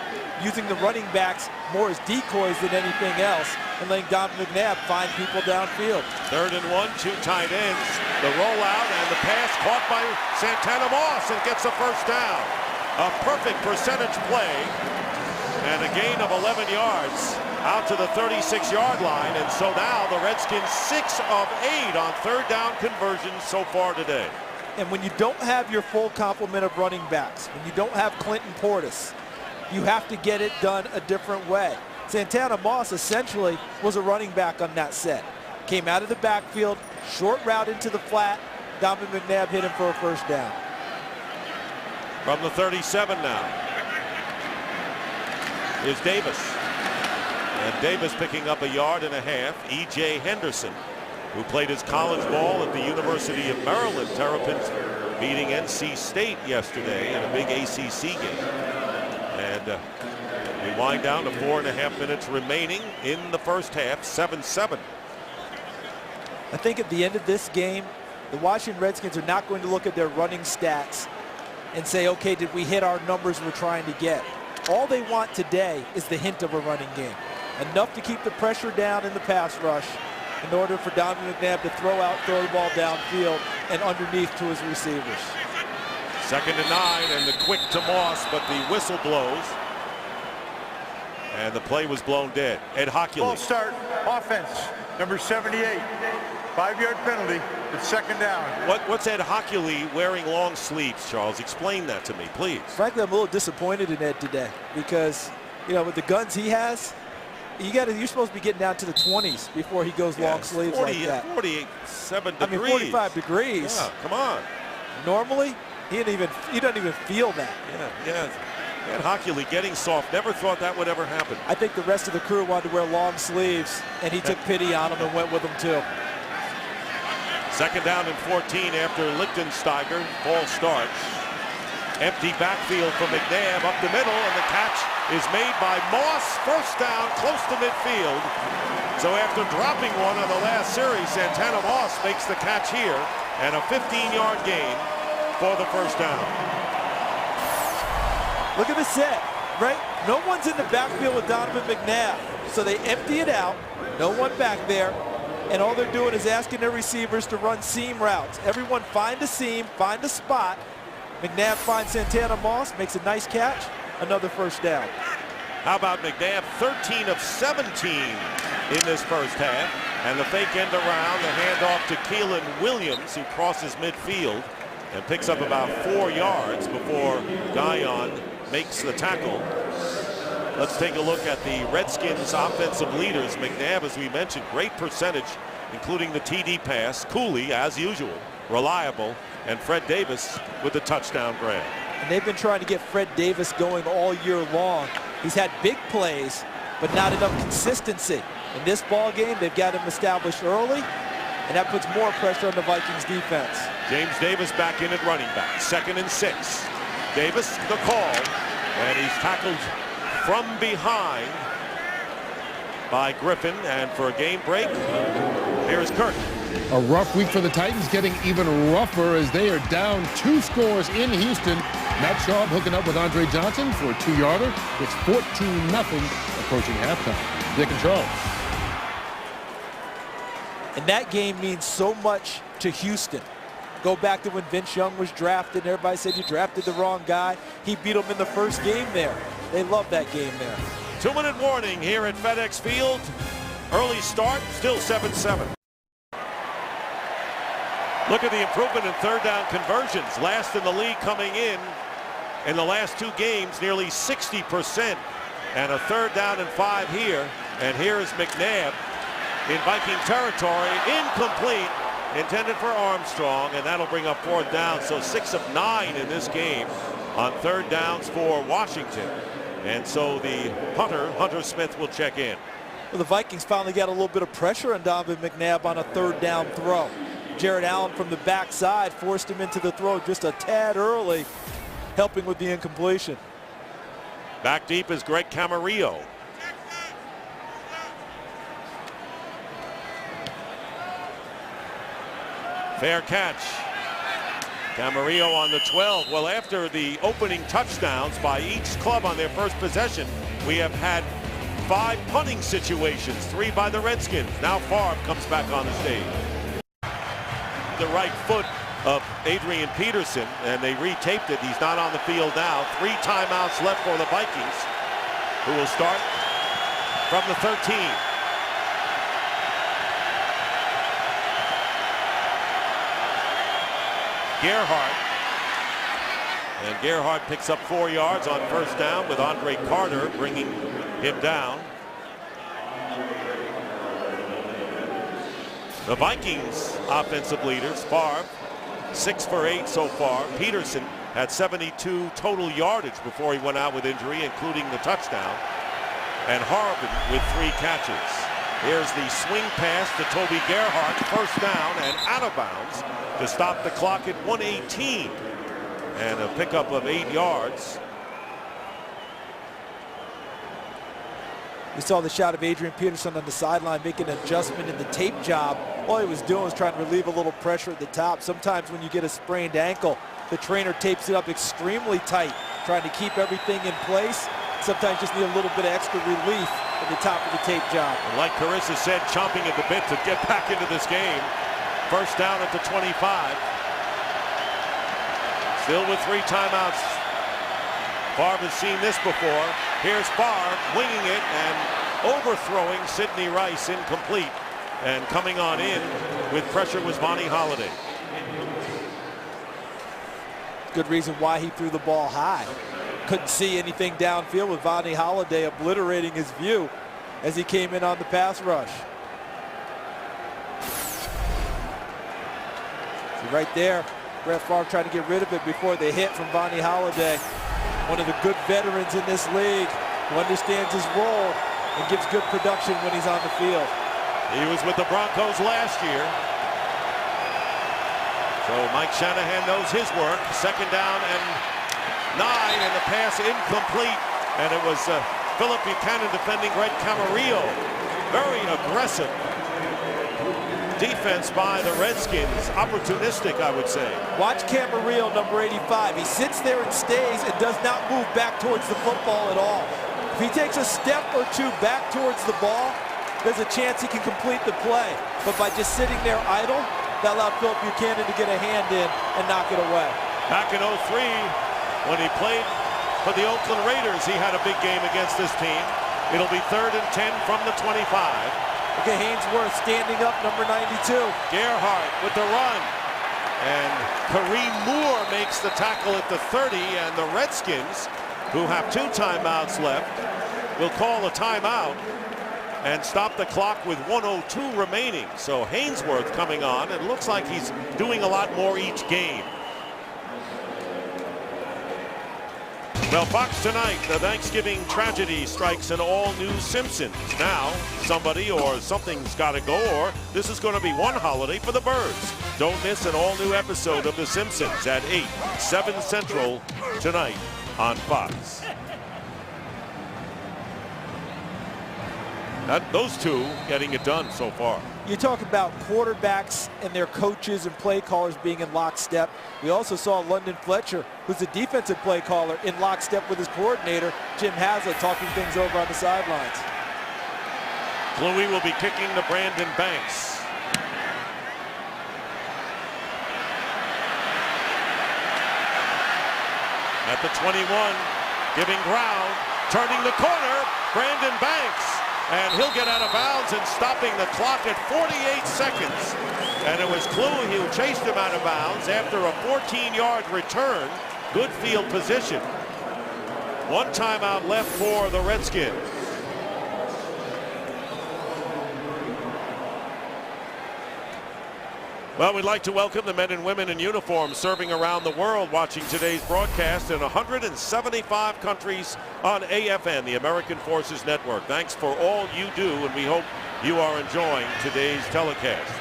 using the running backs more as decoys than anything else, and letting Donovan McNabb find people downfield. 3rd and 1, 2 tight ends. The rollout and the pass caught by Santana Moss and gets a first down. A perfect percentage play and a gain of 11 yards out to the 36-yard line. And so now the Redskins 6 of 8 on 3rd down conversions so far today. And when you don't have your full complement of running backs, when you don't have Clinton Portis, you have to get it done a different way. Santana Moss essentially was a running back on that set. Came out of the backfield, short route into the flat. Donovan McNabb hit him for a first down. From the 37 now is Davis. And Davis picking up 1.5 yards. E.J. Henderson, who played his college ball at the University of Maryland. Terrapins beating NC State yesterday in a big ACC game. And we wind down to 4.5 minutes remaining in the first half, 7-7. I think at the end of this game, the Washington Redskins are not going to look at their running stats and say, okay, did we hit our numbers we're trying to get? All they want today is the hint of a running game. Enough to keep the pressure down in the pass rush in order for Donovan McNabb to throw the ball downfield and underneath to his receivers. 2nd and 9, and the quick to Moss, but the whistle blows. And the play was blown dead. Ed Hockley. Ball start, offense, number 78. 5-yard penalty, it's 2nd down. What's Ed Hockley wearing long sleeves, Charles? Explain that to me, please. Frankly, I'm a little disappointed in Ed today because, you know, with the guns he has, you're supposed to be getting down to the 20s before he goes long sleeves 40, like that. 47 degrees. I mean, 45 degrees. Yeah, come on. Normally, he doesn't even feel that. Yeah. Ed Hockley getting soft. Never thought that would ever happen. I think the rest of the crew wanted to wear long sleeves, and he took pity on him and went with them too. 2nd down and 14 after Lichtensteiger. False start. Empty backfield for McNabb up the middle, and the catch is made by Moss. First down, close to midfield. So after dropping one on the last series, Santana Moss makes the catch here, and a 15-yard gain for the first down. Look at the set, right? No one's in the backfield with Donovan McNabb. So they empty it out, no one back there, and all they're doing is asking their receivers to run seam routes. Everyone find a seam, find a spot. McNabb finds Santana Moss, makes a nice catch, another first down. How about McNabb? 13 of 17 in this first half. And the fake end around, the handoff to Keelan Williams, who crosses midfield and picks up about 4 yards before Guyon makes the tackle. Let's take a look at the Redskins offensive leaders. McNabb, as we mentioned, great percentage, including the TD pass. Cooley, as usual, reliable. And Fred Davis with the touchdown grab. And they've been trying to get Fred Davis going all year long. He's had big plays, but not enough consistency. In this ball game, they've got him established early, and that puts more pressure on the Vikings defense. James Davis back in at running back. 2nd and 6. Davis, the call, and he's tackled from behind by Griffin. And for a game break, here's Kirk. A rough week for the Titans, getting even rougher as they are down 2 scores in Houston. Matt Schaub hooking up with Andre Johnson for a 2-yarder. It's 14-0 approaching halftime. Dick and Charles. And that game means so much to Houston. Go back to when Vince Young was drafted, and everybody said you drafted the wrong guy. He beat them in the first game there. They love that game there. 2-minute warning here at FedEx Field. Early start, still 7-7. Look at the improvement in 3rd down conversions. Last in the league coming in the last 2 games, nearly 60%. And a 3rd down and 5 here. And here is McNabb in Viking territory. Incomplete. Intended for Armstrong, and that'll bring up 4th down. So 6 of 9 in this game on 3rd downs for Washington. And so the punter, Hunter Smith, will check in. Well, the Vikings finally got a little bit of pressure on Donovan McNabb on a 3rd down throw. Jared Allen from the backside forced him into the throw just a tad early, helping with the incompletion. Back deep is Greg Camarillo. Fair catch. Camarillo on the 12. Well, after the opening touchdowns by each club on their first possession, we have had 5 punting situations, 3 by the Redskins. Now Favre comes back on the stage. The right foot of Adrian Peterson, and they retaped it. He's not on the field now. 3 timeouts left for the Vikings, who will start from the 13. Gerhardt. And Gerhardt picks up 4 yards on first down with Andre Carter bringing him down. The Vikings offensive leaders, Favre, 6 for 8 so far. Peterson had 72 total yardage before he went out with injury, including the touchdown. And Harvin with 3 catches. Here's the swing pass to Toby Gerhardt, first down and out of bounds to stop the clock at 1:18. And a pickup of 8 yards. We saw the shot of Adrian Peterson on the sideline making an adjustment in the tape job. All he was doing was trying to relieve a little pressure at the top. Sometimes when you get a sprained ankle, the trainer tapes it up extremely tight, trying to keep everything in place. Sometimes just need a little bit of extra relief at the top of the tape job. And like Carissa said, chomping at the bit to get back into this game. First down at the 25. Still with 3 timeouts. Favre has seen this before. Here's Favre winging it and overthrowing Sidney Rice, incomplete. And coming on in with pressure was Vonnie Holliday. Good reason why he threw the ball high. Couldn't see anything downfield with Vonnie Holliday obliterating his view as he came in on the pass rush. See right there, Brett Favre trying to get rid of it before the hit from Vonnie Holliday. One of the good veterans in this league who understands his role and gives good production when he's on the field. He was with the Broncos last year. So Mike Shanahan knows his work. Second down and 9, and the pass incomplete. And it was Philip Buchanan defending Greg Camarillo. Very aggressive defense by the Redskins. Opportunistic, I would say. Watch Camarillo, number 85. He sits there and stays and does not move back towards the football at all. If he takes a step or 2 back towards the ball, there's a chance he can complete the play. But by just sitting there idle, that allowed Philip Buchanan to get a hand in and knock it away. Back in 03, when he played for the Oakland Raiders, he had a big game against this team. It'll be 3rd and 10 from the 25. Look at Hainsworth standing up, number 92. Gerhardt with the run. And Kareem Moore makes the tackle at the 30, and the Redskins, who have 2 timeouts left, will call a timeout and stop the clock with 1:02 remaining. So Hainsworth coming on. It looks like he's doing a lot more each game. Well, Fox tonight, the Thanksgiving tragedy strikes an all-new Simpsons. Now, somebody or something's got to go, or this is going to be one holiday for the birds. Don't miss an all-new episode of The Simpsons at 8, 7 Central tonight on Fox. Those 2 getting it done so far. You talk about quarterbacks and their coaches and play callers being in lockstep. We also saw London Fletcher, who's a defensive play caller, in lockstep with his coordinator, Jim Haslett, talking things over on the sidelines. Kluwe will be kicking to Brandon Banks. At the 21, giving ground, turning the corner, Brandon Banks. And he'll get out of bounds and stopping the clock at 48 seconds. And it was Kluwe who chased him out of bounds after a 14-yard return. Good field position. 1 timeout left for the Redskins. Well, we'd like to welcome the men and women in uniform serving around the world watching today's broadcast in 175 countries on AFN, the American Forces Network. Thanks for all you do, and we hope you are enjoying today's telecast.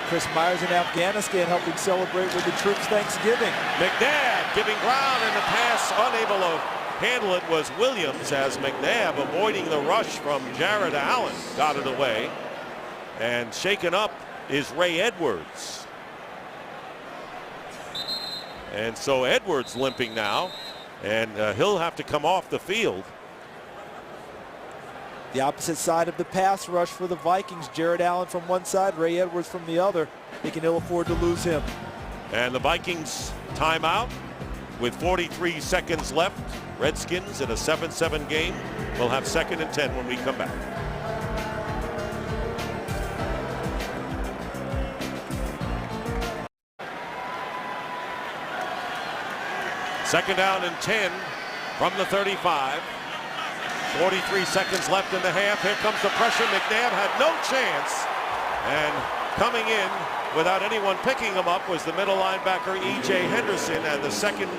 Chris Myers in Afghanistan helping celebrate with the troops Thanksgiving. McNabb giving ground, and the pass unable to handle it was Williams, as McNabb, avoiding the rush from Jared Allen, got it away. And shaken up is Ray Edwards. And so Edwards limping now, and he'll have to come off the field. The opposite side of the pass rush for the Vikings. Jared Allen from one side, Ray Edwards from the other. They can ill afford to lose him. And the Vikings timeout with 43 seconds left. Redskins in a 7-7 game. We'll have 2nd and 10 when we come back. Second down and 10 from the 35. 43 seconds left in the half. Here comes the pressure. McNabb had no chance. And coming in without anyone picking him up was the middle linebacker E.J. Henderson, and the second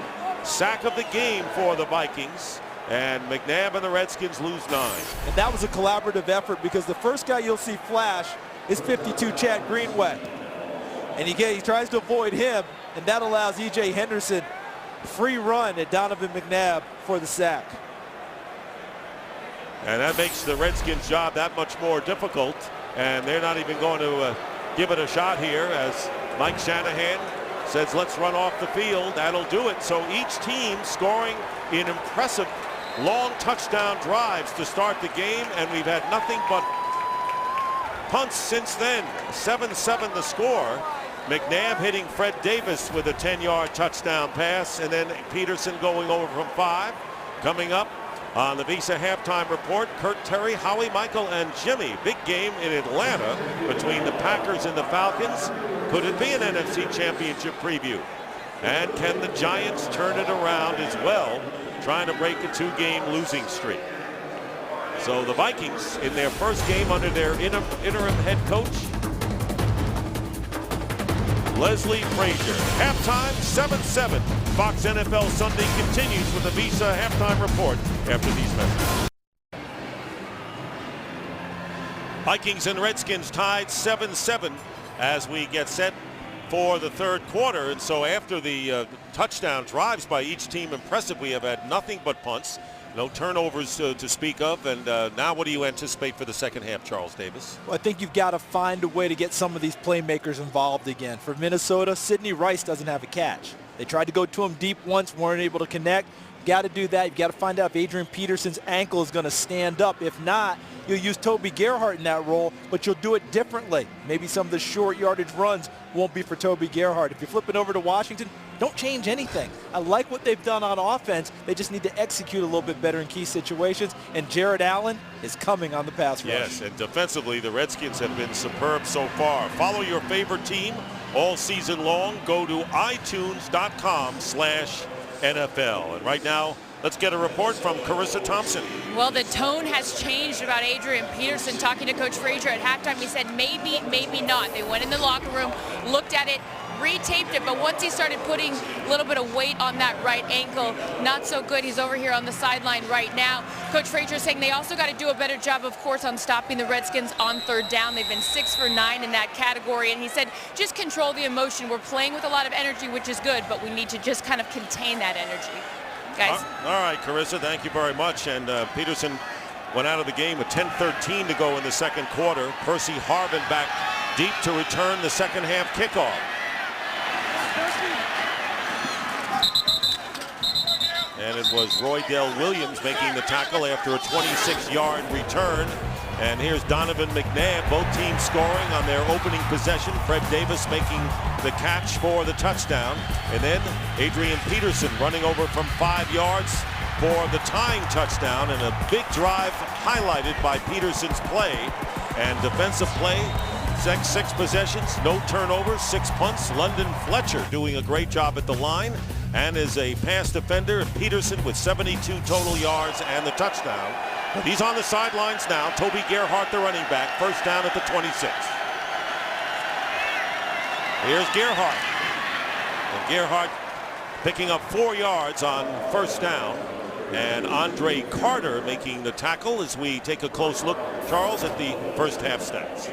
sack of the game for the Vikings. And McNabb and the Redskins lose 9. And that was a collaborative effort, because the first guy you'll see flash is 52 Chad Greenway. And he tries to avoid him, and that allows E.J. Henderson free run at Donovan McNabb for the sack. And that makes the Redskins' job that much more difficult. And they're not even going to give it a shot here, as Mike Shanahan says, let's run off the field. That'll do it. So each team scoring in impressive long touchdown drives to start the game, and we've had nothing but punts since then. 7-7 the score. McNabb hitting Fred Davis with a 10-yard touchdown pass, and then Peterson going over from 5. Coming up on the Visa halftime report, Kurt Terry, Howie Michael, and Jimmy. Big game in Atlanta between the Packers and the Falcons. Could it be an NFC Championship preview? And can the Giants turn it around as well, trying to break a 2-game losing streak? So the Vikings in their first game under their interim head coach, Leslie Frazier. Halftime, 7-7. Fox NFL Sunday continues with the Visa halftime report after these messages. Vikings and Redskins tied 7-7 as we get set for the third quarter. And so after the touchdown drives by each team, impressive, we have had nothing but punts. No turnovers to speak of. And now what do you anticipate for the second half, Charles Davis? Well, I think you've got to find a way to get some of these playmakers involved again. For Minnesota, Sidney Rice doesn't have a catch. They tried to go to him deep once, weren't able to connect. You've got to do that. You've got to find out if Adrian Peterson's ankle is going to stand up. If not, you'll use Toby Gerhart in that role, but you'll do it differently. Maybe some of the short yardage runs won't be for Toby Gerhart. If you're flipping over to Washington, don't change anything. I like what they've done on offense. They just need to execute a little bit better in key situations, and Jared Allen is coming on the pass rush. Yes, and defensively, the Redskins have been superb so far. Follow your favorite team all season long. Go to itunes.com/NFL. And right now, let's get a report from Carissa Thompson. Well, the tone has changed about Adrian Peterson. Talking to Coach Frazier at halftime, he said maybe, maybe not. They went in the locker room, looked at it, retaped it, but once he started putting a little bit of weight on that right ankle, not so good. He's over here on the sideline right now. Coach Frazier is saying they also got to do a better job, of course, on stopping the Redskins on third down. They've been 6 for 9 in that category, and he said just control the emotion. We're playing with a lot of energy, which is good, but we need to just kind of contain that energy. Guys. All right, Carissa, thank you very much. And Peterson went out of the game with 10:13 to go in the second quarter. Percy Harvin back deep to return the second half kickoff. And it was Roydell Williams making the tackle after a 26-yard return. And here's Donovan McNabb, both teams scoring on their opening possession. Fred Davis making the catch for the touchdown. And then Adrian Peterson running over from 5 yards for the tying touchdown. And a big drive highlighted by Peterson's play. And defensive play, six possessions, no turnovers, 6 punts. London Fletcher doing a great job at the line. And is a pass defender, Peterson with 72 total yards and the touchdown. But he's on the sidelines now. Toby Gerhart, the running back, first down at the 26. Here's Gerhart. And Gerhart picking up 4 yards on first down. And Andre Carter making the tackle as we take a close look, Charles, at the first half stats.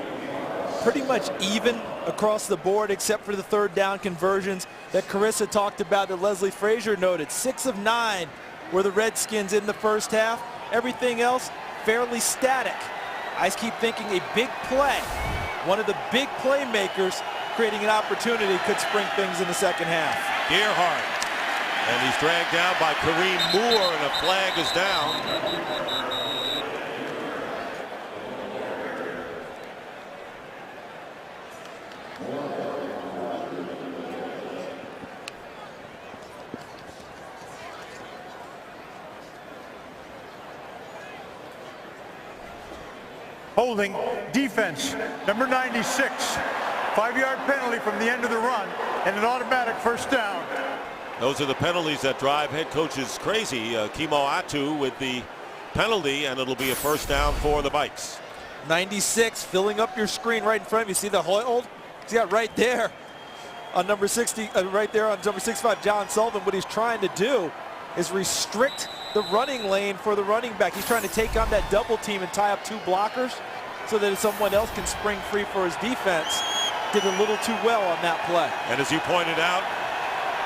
Pretty much even across the board except for the third down conversions that Carissa talked about, that Leslie Frazier noted. 6 of 9 were the Redskins in the first half. Everything else fairly static. I keep thinking a big play, one of the big playmakers creating an opportunity, could spring things in the second half. Gerhardt, and he's dragged down by Kareem Moore, and a flag is down. Holding defense, number 96. 5-yard penalty from the end of the run, and an automatic first down. Those are the penalties that drive head coaches crazy. Kimo Atu with the penalty, and it'll be a first down for the Vikes. 96 filling up your screen right in front of you. See the hold? He's got right there on number 60, right there on number 65, John Sullivan. What he's trying to do is restrict the running lane for the running back. He's trying to take on that double team and tie up 2 blockers so that someone else can spring free for his defense. Did a little too well on that play. And as you pointed out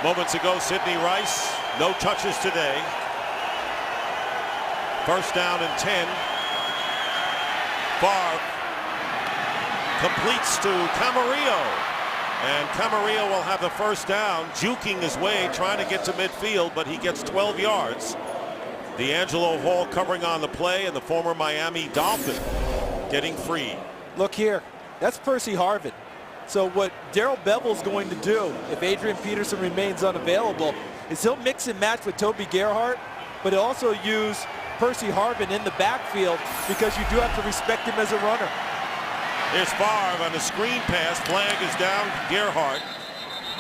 moments ago, Sidney Rice, no touches today. First down and 10. Favre completes to Camarillo. And Camarillo will have the first down, juking his way, trying to get to midfield, but he gets 12 yards. D'Angelo Hall covering on the play, and the former Miami Dolphin getting free. Look here, that's Percy Harvin. So what Darrell Bevel's going to do, if Adrian Peterson remains unavailable, is he'll mix and match with Toby Gerhardt, but he'll also use Percy Harvin in the backfield because you do have to respect him as a runner. Here's Favre on the screen pass. Flag is down. Gerhardt,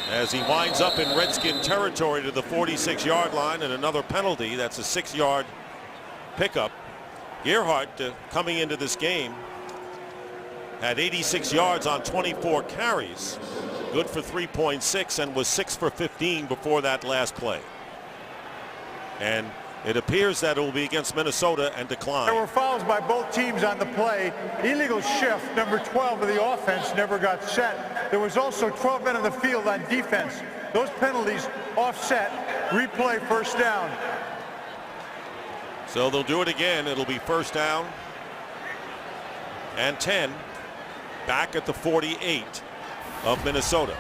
as he winds up in Redskin territory to the 46-yard line, and another penalty. That's a 6-yard pickup. Gerhardt coming into this game had 86 yards on 24 carries, good for 3.6, and was 6 for 15 before that last play. And it appears that it will be against Minnesota and decline. There were fouls by both teams on the play. Illegal shift, number 12 of the offense, never got set. There was also 12 men on the field on defense. Those penalties offset, replay, first down. So they'll do it again. It'll be first down and 10. Back at the 48 of Minnesota.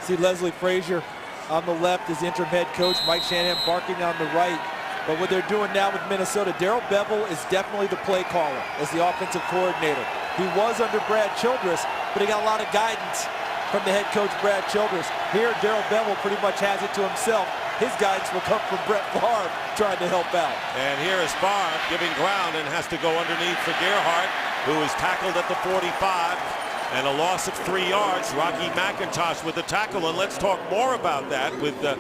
See Leslie Frazier on the left as interim head coach, Mike Shanahan barking on the right. But what they're doing now with Minnesota, Darrell Bevel is definitely the play caller as the offensive coordinator. He was under Brad Childress, but he got a lot of guidance from the head coach, Brad Childress. Here, Darrell Bevel pretty much has it to himself. His guidance will come from Brett Favre trying to help out. And here is Favre giving ground and has to go underneath for Gerhardt, who is tackled at the 45, and a loss of 3 yards. Rocky McIntosh with the tackle, and let's talk more about that with the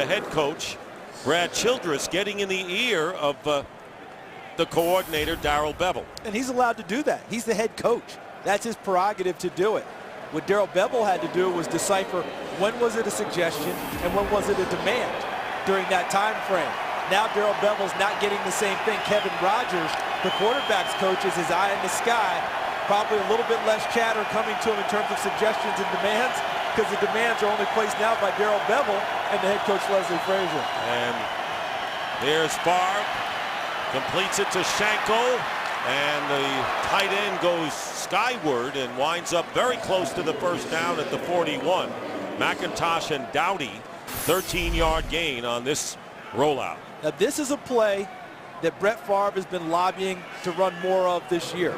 head coach, Brad Childress, getting in the ear of the coordinator, Darrell Bevel. And he's allowed to do that. He's the head coach. That's his prerogative to do it. What Darrell Bevel had to do was decipher when was it a suggestion and when was it a demand during that time frame. Now Darrell Bevel's not getting the same thing. Kevin Rogers, the quarterback's coach, is his eye in the sky. Probably a little bit less chatter coming to him in terms of suggestions and demands, because the demands are only placed now by Darrell Bevel and the head coach Leslie Frazier. And there's Favre, completes it to Schenkel, and the tight end goes skyward and winds up very close to the first down at the 41. McIntosh and Dowdy, 13-yard gain on this rollout. Now this is a play that Brett Favre has been lobbying to run more of this year.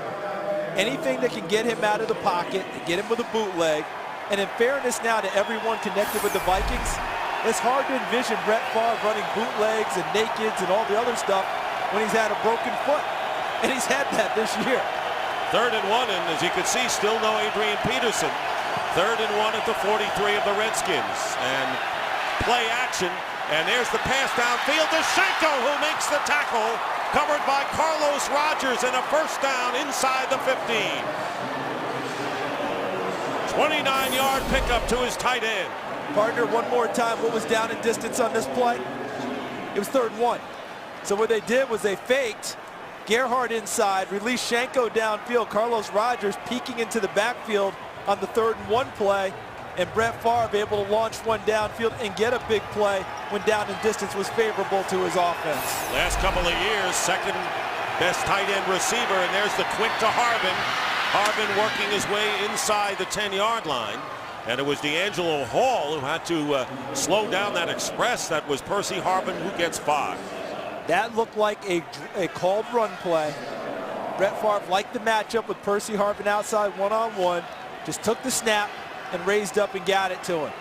Anything that can get him out of the pocket and get him with a bootleg. And in fairness now to everyone connected with the Vikings, it's hard to envision Brett Favre running bootlegs and nakeds and all the other stuff when he's had a broken foot. And he's had that this year. 3rd and 1, and as you can see, still no Adrian Peterson. 3rd and 1 at the 43 of the Redskins. And play action. And there's the pass downfield to Schenkel, who makes the tackle, covered by Carlos Rogers, and a first down inside the 15. 29-yard pickup to his tight end. Partner, one more time, what was down in distance on this play? It was 3rd and 1. So what they did was they faked Gerhardt inside, released Schenkel downfield, Carlos Rogers peeking into the backfield on the 3rd and 1 play, and Brett Favre able to launch one downfield and get a big play when down and distance was favorable to his offense. Last couple of years, second best tight end receiver, and there's the quint to Harbin. Harbin working his way inside the 10-yard line, and it was D'Angelo Hall who had to slow down that express. That was Percy Harbin who gets 5. That looked like a called run play. Brett Favre liked the matchup with Percy Harbin outside one-on-one, just took the snap and raised up and got it to him.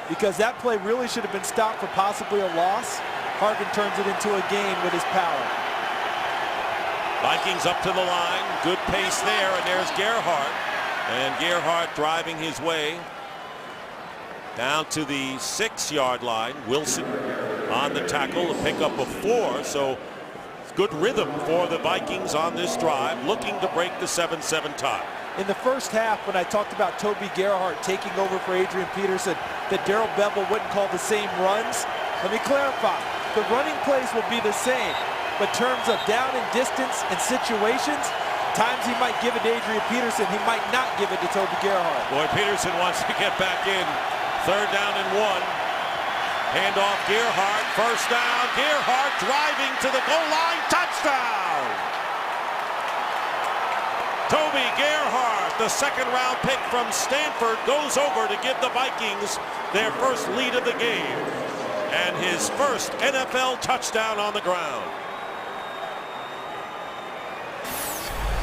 Because that play really should have been stopped for possibly a loss. Harbin turns it into a gain with his power. Vikings up to the line, good pace there, and there's Gerhardt. And Gerhardt driving his way down to the 6-yard line. Wilson on the tackle, a pickup of 4, so good rhythm for the Vikings on this drive, looking to break the 7-7 tie. In the first half, when I talked about Toby Gerhardt taking over for Adrian Peterson, that Darrell Bevell wouldn't call the same runs, let me clarify. The running plays will be the same, but in terms of down and distance and situations, times he might give it to Adrian Peterson, he might not give it to Toby Gerhardt. Boy, Peterson wants to get back in. 3rd down and 1. Handoff Gerhardt, 1st down. Gerhardt driving to the goal line, touchdown! Toby Gerhardt, the 2nd-round pick from Stanford, goes over to give the Vikings their first lead of the game and his first NFL touchdown on the ground.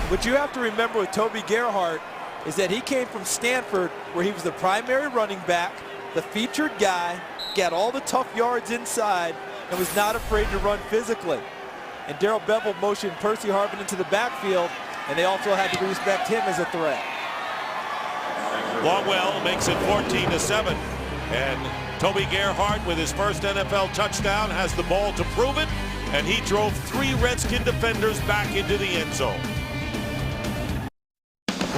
What you have to remember with Toby Gerhardt is that he came from Stanford, where he was the primary running back, the featured guy, got all the tough yards inside, and was not afraid to run physically. And Darrell Bevell motioned Percy Harbin into the backfield, and they also had to respect him as a threat. Longwell makes it 14-7, and Toby Gerhardt with his first NFL touchdown has the ball to prove it, and he drove 3 Redskin defenders back into the end zone.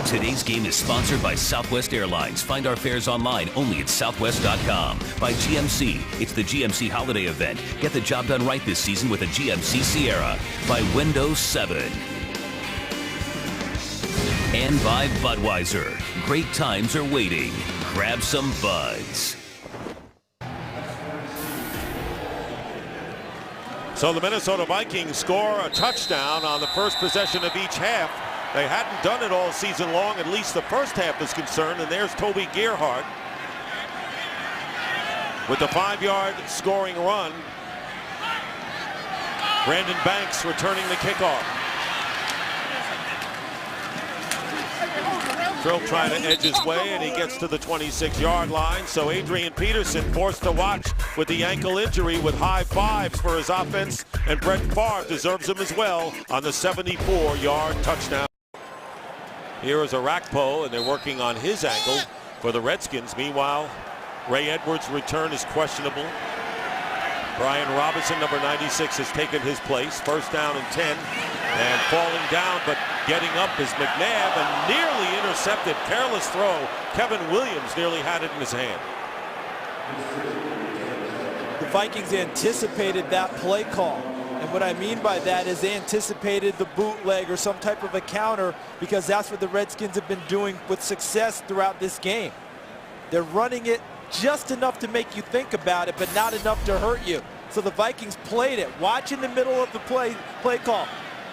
Today's game is sponsored by Southwest Airlines. Find our fares online only at southwest.com. By GMC. It's the GMC holiday event. Get the job done right this season with a GMC Sierra. By Windows 7. And by Budweiser. Great times are waiting. Grab some buds. So the Minnesota Vikings score a touchdown on the first possession of each half. They hadn't done it all season long, at least the first half is concerned, and there's Toby Gerhardt with the 5-yard scoring run. Brandon Banks returning the kickoff. Trill trying to edge his way, and he gets to the 26-yard line. So Adrian Peterson forced to watch with the ankle injury with high fives for his offense, and Brett Favre deserves them as well on the 74-yard touchdown. Here is Arakpo, and they're working on his ankle for the Redskins. Meanwhile, Ray Edwards' return is questionable. Brian Robinson, number 96, has taken his place. 1st down and 10. And falling down, but getting up is McNabb, and nearly intercepted. Careless throw. Kevin Williams nearly had it in his hand. The Vikings anticipated that play call. And what I mean by that is they anticipated the bootleg or some type of a counter, because that's what the Redskins have been doing with success throughout this game. They're running it just enough to make you think about it, but not enough to hurt you. So the Vikings played it. Watch in the middle of the play call.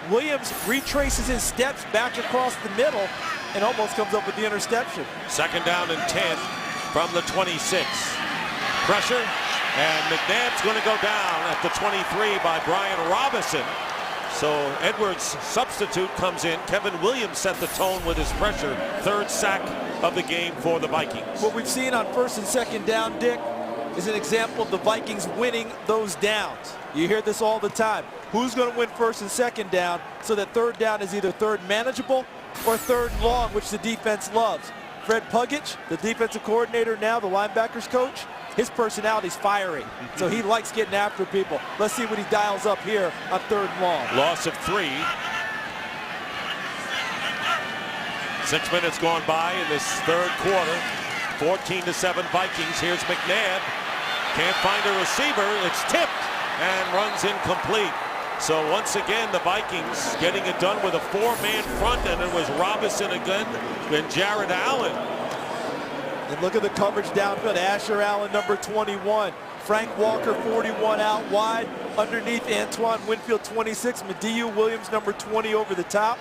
Williams retraces his steps back across the middle and almost comes up with the interception. 2nd down and 10 from the 26. Pressure, and McNabb's going to go down at the 23 by Brian Robinson. So Edwards' substitute comes in. Kevin Williams set the tone with his pressure. 3rd sack of the game for the Vikings. What we've seen on 1st and 2nd down, Dick, is an example of the Vikings winning those downs. You hear this all the time. Who's going to win 1st and 2nd down, so that 3rd down is either 3rd manageable or 3rd and long, which the defense loves. Fred Pugic, the defensive coordinator now, the linebackers coach, his personality's fiery, so he likes getting after people. Let's see what he dials up here on 3rd and long. Loss of 3. 6 minutes gone by in this 3rd quarter. 14-7 Vikings. Here's McNabb. Can't find a receiver. It's tipped and runs incomplete. So once again, the Vikings getting it done with a 4-man front, and it was Robinson again, then Jared Allen And look at the coverage downfield. Asher Allen, number 21. Frank Walker, 41 out wide. Underneath Antoine Winfield, 26. Mediu Williams, number 20 over the top.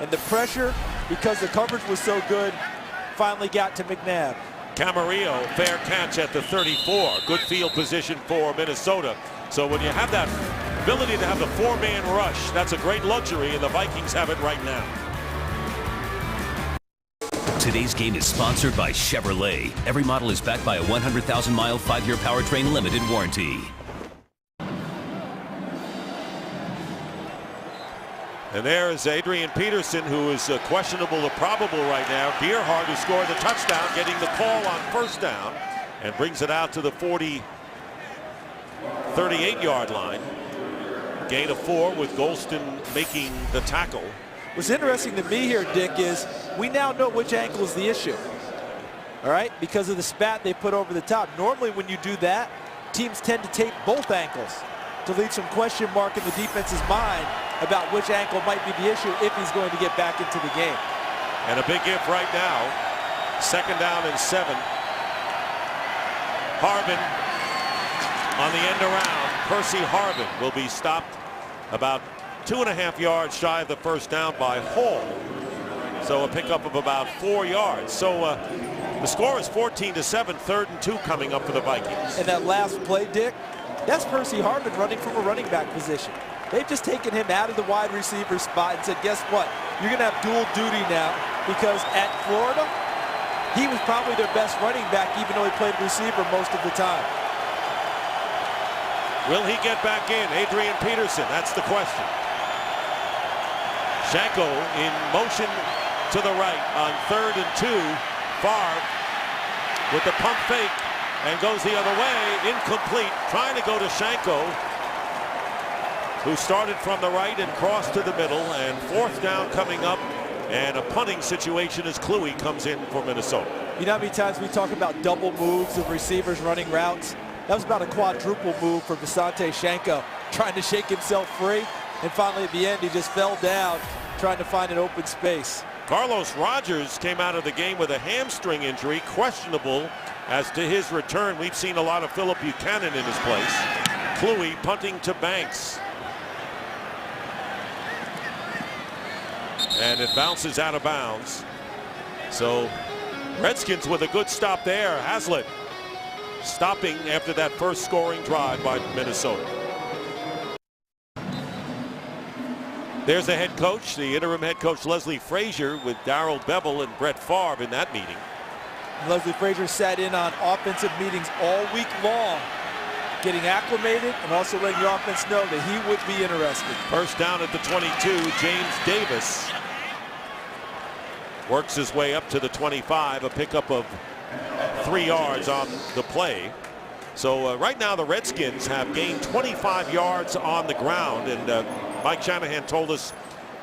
And the pressure, because the coverage was so good, finally got to McNabb. Camarillo, fair catch at the 34. Good field position for Minnesota. So when you have that ability to have the four-man rush, that's a great luxury, and the Vikings have it right now. Today's game is sponsored by Chevrolet. Every model is backed by a 100,000-mile, 5-year powertrain limited warranty. And there is Adrian Peterson, who is questionable or probable right now. Beerhart, who scored the touchdown, getting the call on first down, and brings it out to the 38-yard line. Gain of 4 with Golston making the tackle. What's interesting to me here, Dick, is we now know which ankle is the issue. All right, because of the spat they put over the top. Normally when you do that, teams tend to tape both ankles to leave some question mark in the defense's mind about which ankle might be the issue if he's going to get back into the game. And a big if right now. 2nd down and 7. Harbin on the end around. Percy Harbin will be stopped about 2.5 yards shy of the first down by Hall. So a pickup of about 4 yards. So the score is 14-7, 3rd and 2 coming up for the Vikings. And that last play, Dick, that's Percy Harbin running from a running back position. They've just taken him out of the wide receiver spot and said, guess what? You're going to have dual duty now, because at Florida, he was probably their best running back, even though he played receiver most of the time. Will he get back in? Adrian Peterson, that's the question. Shanko in motion to the right on 3rd and 2. Favre with the pump fake and goes the other way. Incomplete. Trying to go to Shanko, who started from the right and crossed to the middle. And 4th down coming up, and a punting situation as Kluwe comes in for Minnesota. You know how many times we talk about double moves of receivers running routes? That was about a quadruple move for Visanthe Shanko, trying to shake himself free. And finally at the end, he just fell down, trying to find an open space. Carlos Rogers came out of the game with a hamstring injury, questionable as to his return. We've seen a lot of Philip Buchanan in his place. Kluwe punting to Banks. And it bounces out of bounds. So Redskins with a good stop there. Haslett stopping after that first scoring drive by Minnesota. There's the head coach, the interim head coach Leslie Frazier, with Darrell Bevel and Brett Favre in that meeting. Leslie Frazier sat in on offensive meetings all week long, getting acclimated and also letting the offense know that he would be interested. First down at the 22, James Davis works his way up to the 25, a pickup of 3 yards on the play. So right now the Redskins have gained 25 yards on the ground, and Mike Shanahan told us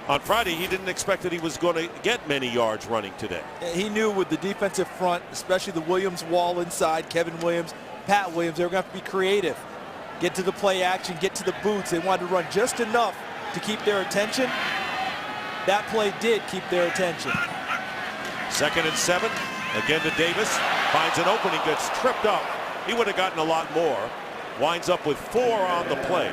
on Friday he didn't expect that he was going to get many yards running today. He knew with the defensive front, especially the Williams wall inside, Kevin Williams, Pat Williams, they were going to have to be creative. Get to the play action, get to the boots. They wanted to run just enough to keep their attention. That play did keep their attention. 2nd and 7. Again to Davis. Finds an opening, gets tripped up. He would have gotten a lot more. Winds up with 4 on the play.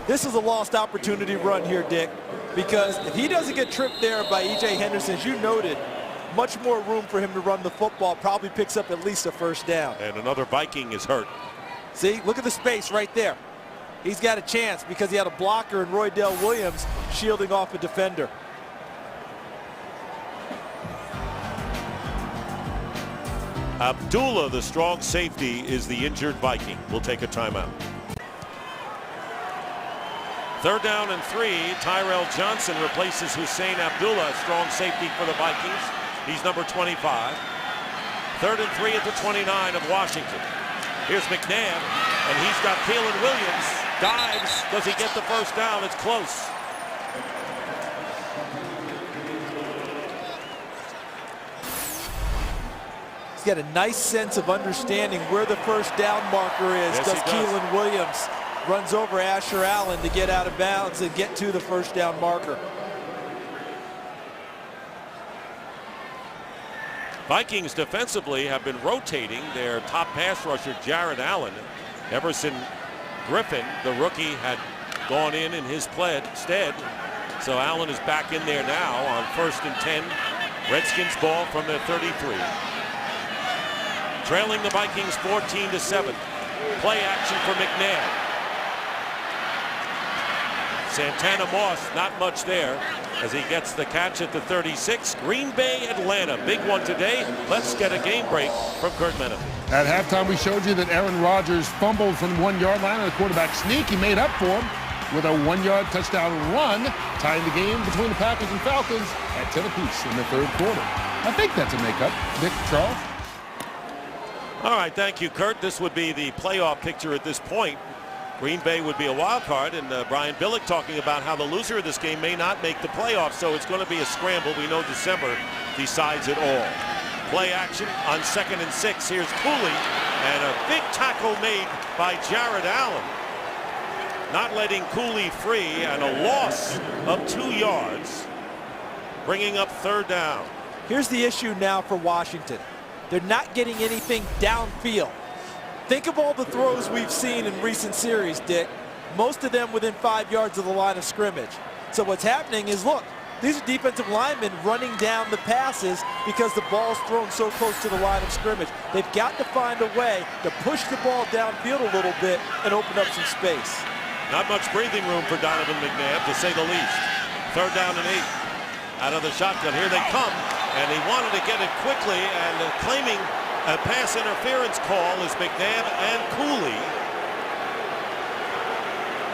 This is a lost opportunity run here, Dick, because if he doesn't get tripped there by E.J. Henderson, as you noted, much more room for him to run the football, probably picks up at least a first down. And another Viking is hurt. See, look at the space right there. He's got a chance because he had a blocker in Roydell Williams shielding off a defender. Abdullah, the strong safety, is the injured Viking. We'll take a timeout. 3rd down and 3. Tyrell Johnson replaces Hussein Abdullah, strong safety for the Vikings. He's number 25. 3rd and 3 at the 29 of Washington. Here's McNabb, and he's got Keelan Williams. Dives. Does he get the first down? It's close. He's got a nice sense of understanding where the first down marker is. Yes, does he does. Keelan Williams runs over Asher Allen to get out of bounds and get to the first down marker. Vikings defensively have been rotating their top pass rusher, Jared Allen. Everson Griffin, the rookie, had gone in his stead. So Allen is back in there now on 1st and 10. Redskins ball from their 33. Trailing the Vikings 14-7. Play action for McNabb. Santana Moss, not much there as he gets the catch at the 36. Green Bay, Atlanta, big one today. Let's get a game break from Kurt Menefee. At halftime, we showed you that Aaron Rodgers fumbled from the 1-yard line on the quarterback sneak. He made up for him with a 1-yard touchdown run, tying the game between the Packers and Falcons at 10 apiece in the 3rd quarter. I think that's a makeup. Nick, Charles? All right, thank you, Kurt. This would be the playoff picture at this point. Green Bay would be a wild card, and Brian Billick talking about how the loser of this game may not make the playoffs, so it's going to be a scramble. We know December decides it all. Play action on 2nd and 6. Here's Cooley, and a big tackle made by Jared Allen. Not letting Cooley free, and a loss of 2 yards, bringing up 3rd down. Here's the issue now for Washington. They're not getting anything downfield. Think of all the throws we've seen in recent series, Dick. Most of them within 5 yards of the line of scrimmage. So what's happening is, look, these are defensive linemen running down the passes because the ball's thrown so close to the line of scrimmage. They've got to find a way to push the ball downfield a little bit and open up some space. Not much breathing room for Donovan McNabb, to say the least. 3rd down and 8. Out of the shotgun. Here they come. And he wanted to get it quickly, and claiming a pass interference call is McNabb and Cooley.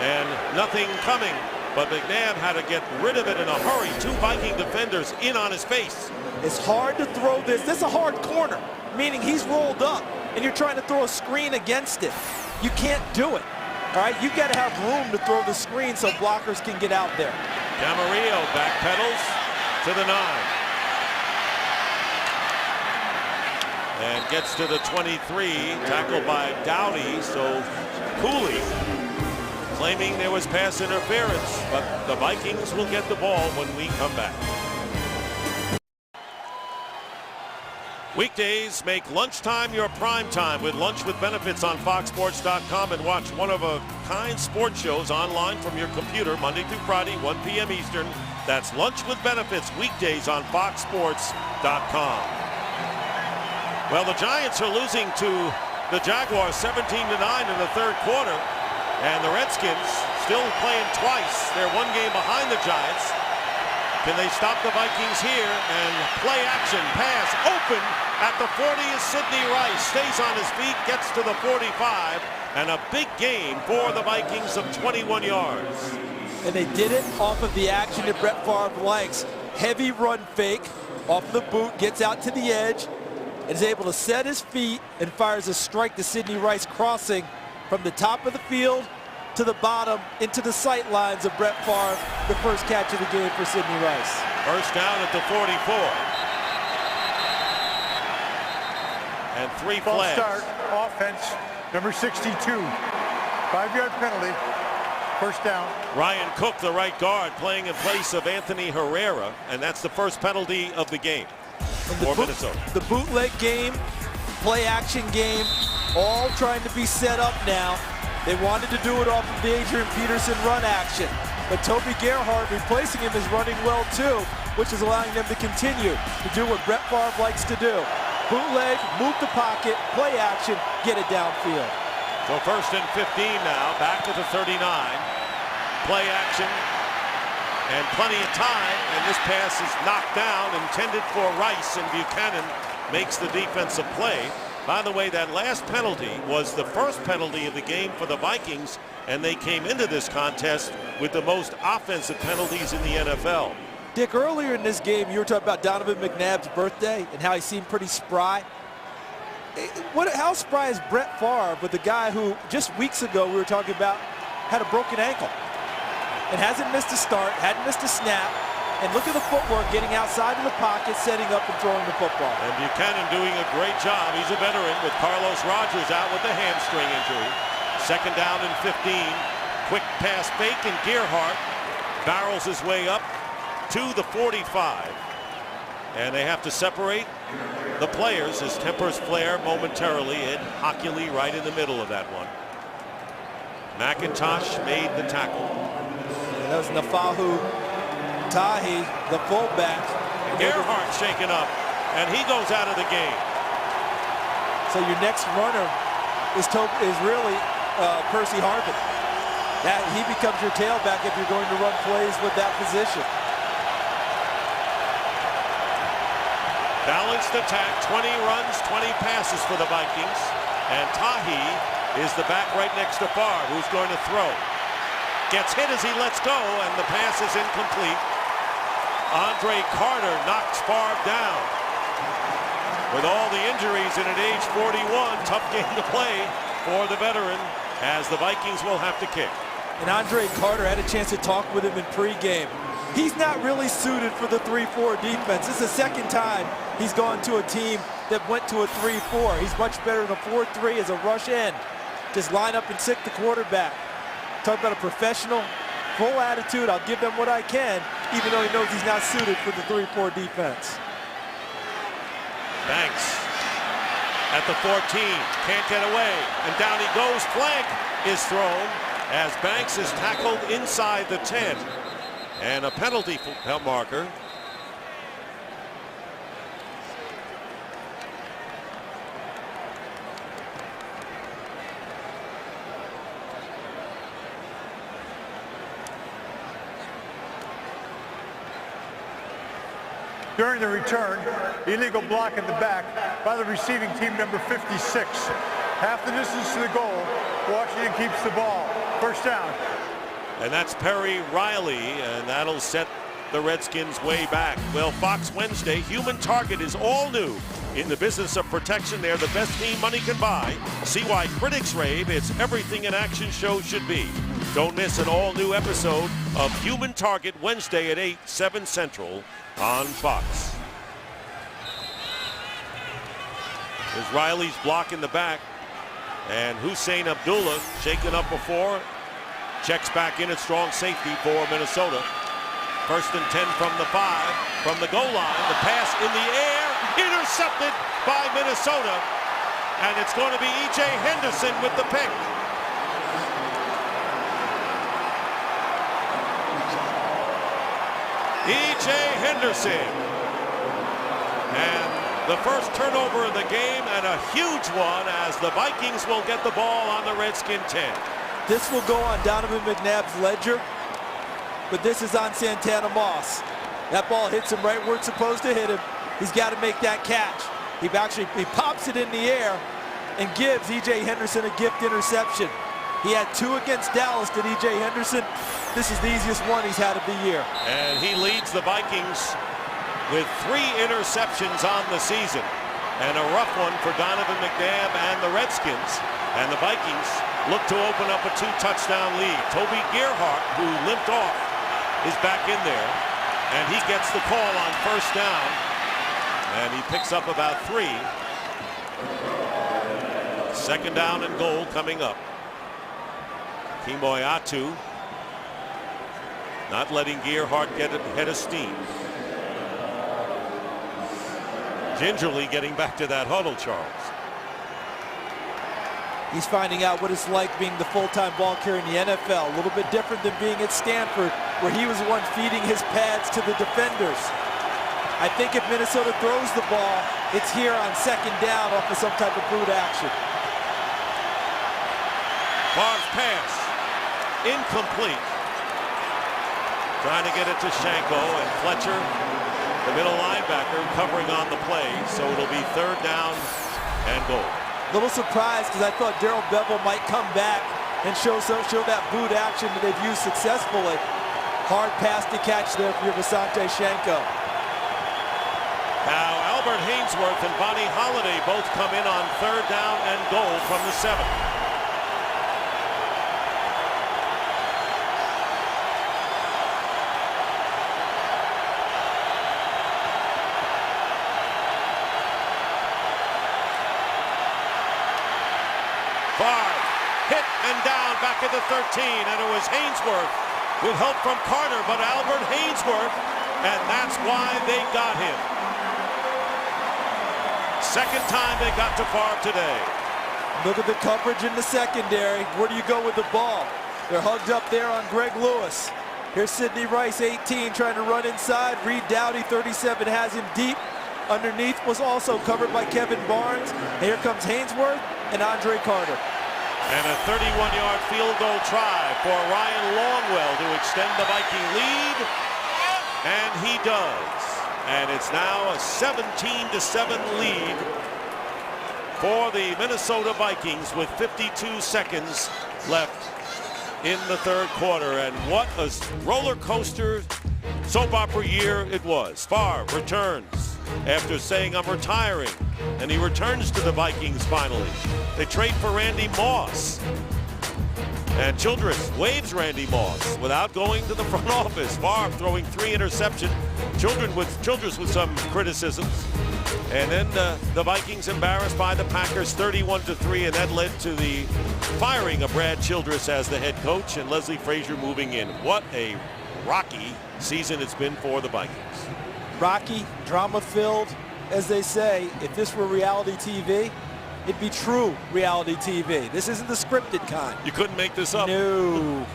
And nothing coming, but McNabb had to get rid of it in a hurry. 2 Viking defenders in on his face. It's hard to throw this. This is a hard corner, meaning he's rolled up, and you're trying to throw a screen against it. You can't do it. All right, you've got to have room to throw the screen so blockers can get out there. Camarillo backpedals to the 9. And gets to the 23, tackled by Dowdy. So Cooley claiming there was pass interference, but the Vikings will get the ball when we come back. Weekdays, make lunchtime your prime time with Lunch with Benefits on FoxSports.com, and watch one-of-a-kind sports shows online from your computer Monday through Friday, 1 p.m. Eastern. That's Lunch with Benefits, weekdays on FoxSports.com. Well, the Giants are losing to the Jaguars 17-9 in the 3rd quarter, and the Redskins still playing twice. They're 1 game behind the Giants. Can they stop the Vikings here? And play action, pass, open at the 40 is Sidney Rice. Stays on his feet, gets to the 45, and a big gain for the Vikings of 21 yards. And they did it off of the action that Brett Favre likes. Heavy run fake off the boot, gets out to the edge, and is able to set his feet and fires a strike to Sidney Rice, crossing from the top of the field to the bottom into the sight lines of Brett Favre, the first catch of the game for Sidney Rice. First down at the 44. And 3 flags. Start, offense, number 62. 5-yard penalty, 1st down. Ryan Cook, the right guard, playing in place of Anthony Herrera, and that's the first penalty of the game for Minnesota. The bootleg game, play action game, all trying to be set up now. They wanted to do it off of the Adrian Peterson run action, but Toby Gerhart replacing him is running well too, which is allowing them to continue to do what Brett Favre likes to do. Bootleg, move the pocket, play action, get it downfield. So 1st and 15 now, back to the 39. Play action, and plenty of time, and this pass is knocked down, intended for Rice, and Buchanan makes the defensive play. By the way, that last penalty was the first penalty of the game for the Vikings, and they came into this contest with the most offensive penalties in the NFL. Dick, earlier in this game, you were talking about Donovan McNabb's birthday and how he seemed pretty spry. How spry is Brett Favre with the guy who just weeks ago we were talking about had a broken ankle and hasn't missed a start, hadn't missed a snap, and look at the footwork, getting outside of the pocket, setting up and throwing the football. And Buchanan doing a great job. He's a veteran with Carlos Rogers out with the hamstring injury. 2nd down and 15. Quick pass fake, and Gerhart barrels his way up to the 45. And they have to separate the players as tempers flare momentarily. Ed Hockley right in the middle of that one. McIntosh made the tackle. And that was Nafahu Tahi, the fullback. Gerhardt shaken up, and he goes out of the game. So your next runner is really Percy Harvin. That he becomes your tailback if you're going to run plays with that position. Balanced attack, 20 runs, 20 passes for the Vikings. And Tahi is the back right next to Favre, who's going to throw. Gets hit as he lets go, and the pass is incomplete. Andre Carter knocks Favre down. With all the injuries and at age 41, tough game to play for the veteran, as the Vikings will have to kick. And Andre Carter had a chance to talk with him in pregame. He's not really suited for the 3-4 defense. This is the second time he's gone to a team that went to a 3-4. He's much better than a 4-3 as a rush end. Just line up and sick the quarterback. Talk about a professional, full attitude. I'll give them what I can, even though he knows he's not suited for the 3-4 defense. Banks at the 14, can't get away, and down he goes. Flank is thrown as Banks is tackled inside the 10. And a penalty marker. During the return, illegal block in the back by the receiving team number 56. Half the distance to the goal. Washington keeps the ball. First down. And that's Perry Riley, and that'll set the Redskins way back. Well, Fox Wednesday, Human Target is all new. In the business of protection, they're the best team money can buy. See why critics rave. It's everything an action show should be. Don't miss an all-new episode of Human Target Wednesday at 8, 7 Central on Fox. There's Riley's block in the back, and Hussein Abdullah shaken up before. Checks back in at strong safety for Minnesota. First and 10 from the 5. From the goal line, the pass in the air, intercepted by Minnesota. And it's going to be E.J. Henderson with the pick. E.J. Henderson. And the first turnover of the game, and a huge one as the Vikings will get the ball on the Redskin 10. This will go on Donovan McNabb's ledger, but this is on Santana Moss. That ball hits him right where it's supposed to hit him. He's got to make that catch. He pops it in the air and gives E.J. Henderson a gift interception. He had 2 against Dallas, did E.J. Henderson. This is the easiest one he's had of the year. And he leads the Vikings with 3 interceptions on the season. And a rough one for Donovan McNabb and the Redskins. And the Vikings look to open up a 2-touchdown lead. Toby Gerhardt, who limped off, is back in there. And he gets the call on first down. And he picks up about 3. Second down and goal coming up. Kimoy Atu not letting Gerhardt get ahead of steam. Gingerly getting back to that huddle, Charles. He's finding out what it's like being the full-time ball carrier in the NFL. A little bit different than being at Stanford, where he was the one feeding his pads to the defenders. I think if Minnesota throws the ball, it's here on second down off of some type of boot action. Favre's pass, incomplete. Trying to get it to Shanko, and Fletcher, the middle linebacker, covering on the play. So it'll be third down and goal. A little surprised because I thought Darrell Bevel might come back and show that boot action that they've used successfully. Hard pass to catch there for Visante Shanko. Now Albert Hainsworth and Bonnie Holiday both come in on third down and goal from the 7. Favre hit and down back at the 13, and it was Hainsworth with help from Carter, but Albert Hainsworth, and that's why they got him. Second time they got to Favre today. Look at the coverage in the secondary. Where do you go with the ball? They're hugged up there on Greg Lewis. Here's Sidney Rice, 18, trying to run inside. Reed Dowdy, 37, has him deep. Underneath was also covered by Kevin Barnes. And here comes Hainsworth and Andre Carter. And a 31-yard field goal try for Ryan Longwell to extend the Viking lead. And he does. And it's now a 17-7 lead for the Minnesota Vikings with 52 seconds left in the third quarter. And what a roller coaster soap opera year it was. Favre returns after saying, "I'm retiring," and he returns to the Vikings finally. They trade for Randy Moss, and Childress waives Randy Moss without going to the front office. Favre throwing 3 interceptions. Childress with some criticisms. And then the Vikings embarrassed by the Packers 31-3, and that led to the firing of Brad Childress as the head coach and Leslie Frazier moving in. What a rocky season it's been for the Vikings. Rocky, drama-filled, as they say. If this were reality TV, it'd be true reality TV. This isn't the scripted kind. You couldn't make this up. No.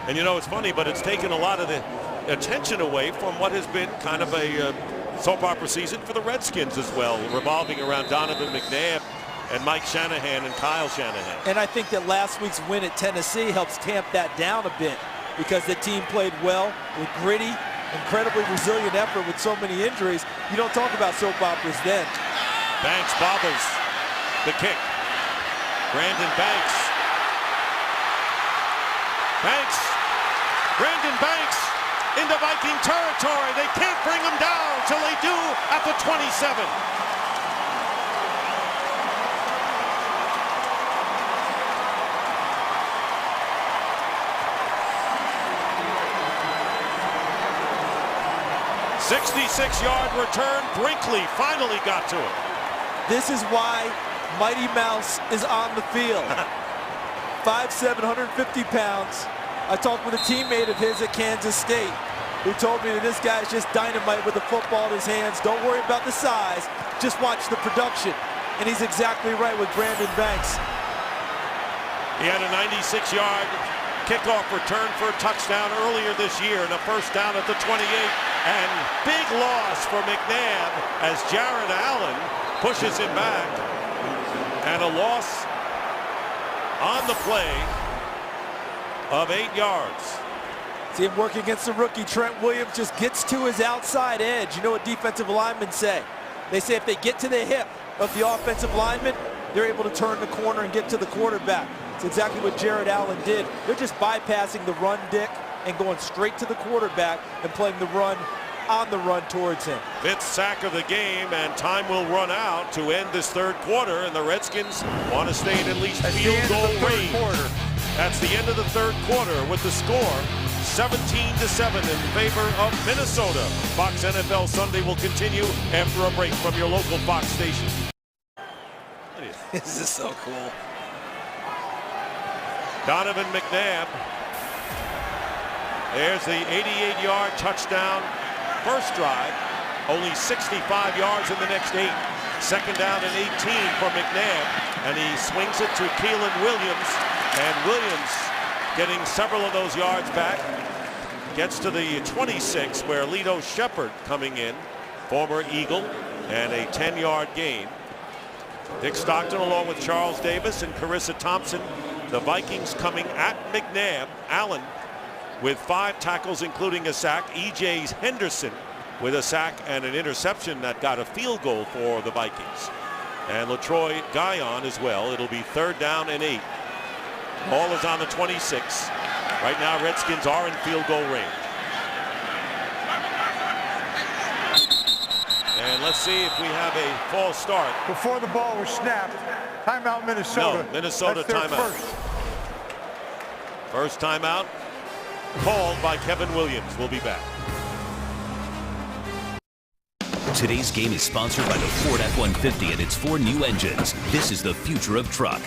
And you know, it's funny, but it's taken a lot of the attention away from what has been kind of a soap opera season for the Redskins as well, revolving around Donovan McNabb and Mike Shanahan and Kyle Shanahan. And I think that last week's win at Tennessee helps tamp that down a bit because the team played well with gritty, incredibly resilient effort with so many injuries. You don't talk about soap operas then. Banks bobbles the kick. Brandon Banks. Brandon Banks into Viking territory. They can't bring him down till they do at the 27. "66-yard return. Brinkley finally got to him." This is why Mighty Mouse is on the field. 5'7", 150 pounds. I talked with a teammate of his at Kansas State who told me that this guy's just dynamite with the football in his hands. Don't worry about the size, just watch the production. And he's exactly right with Brandon Banks. He had a 96-yard kickoff return for a touchdown earlier this year and a first down at the 28. And big loss for McNabb as Jared Allen pushes him back. And a loss on the play of 8 yards. See him work against the rookie. Trent Williams just gets to his outside edge. You know what defensive linemen say? They say if they get to the hip of the offensive lineman, they're able to turn the corner and get to the quarterback. It's exactly what Jared Allen did. They're just bypassing the run, Dick, and going straight to the quarterback and playing the run on the run towards him. 5th sack of the game, and time will run out to end this third quarter, and the Redskins want to stay in at least field goal range. That's the end of the third quarter with the score 17-7 in favor of Minnesota. Fox NFL Sunday will continue after a break from your local Fox station. This is so cool. Donovan McNabb. There's the 88-yard touchdown. First drive, only 65 yards in the next 8. Second down and 18 for McNabb, and he swings it to Keelan Williams, and Williams getting several of those yards back. Gets to the 26 where Lito Shepherd coming in, former Eagle, and a 10-yard gain. Dick Stockton along with Charles Davis and Carissa Thompson. The Vikings coming at McNabb. Allen with 5 tackles, including a sack. E.J. Henderson with a sack and an interception that got a field goal for the Vikings. And LaTroy Guyon as well. It'll be 3rd down and 8. Ball is on the 26. Right now, Redskins are in field goal range. And let's see if we have a false start. Before the ball was snapped, timeout Minnesota. No, Minnesota That's their timeout. First timeout called by Kevin Williams. We'll be back. Today's game is sponsored by the Ford F-150 and its 4 new engines. This is the future of truck.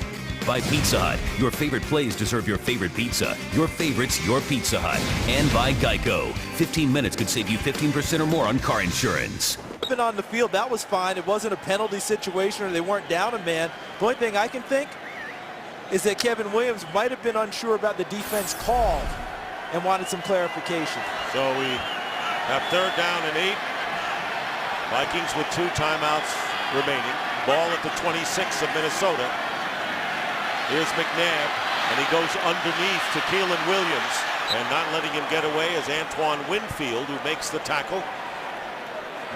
By Pizza Hut, your favorite plays deserve your favorite pizza. Your favorites, your Pizza Hut. And by Geico. 15 minutes could save you 15% or more on car insurance. Been on the field, that was fine. It wasn't a penalty situation or they weren't down a man. The only thing I can think is that Kevin Williams might have been unsure about the defense call and wanted some clarification. So we have 3rd down and 8. Vikings with 2 timeouts remaining. Ball at the 26 of Minnesota. Here's McNabb, and he goes underneath to Keelan Williams, and not letting him get away is Antoine Winfield, who makes the tackle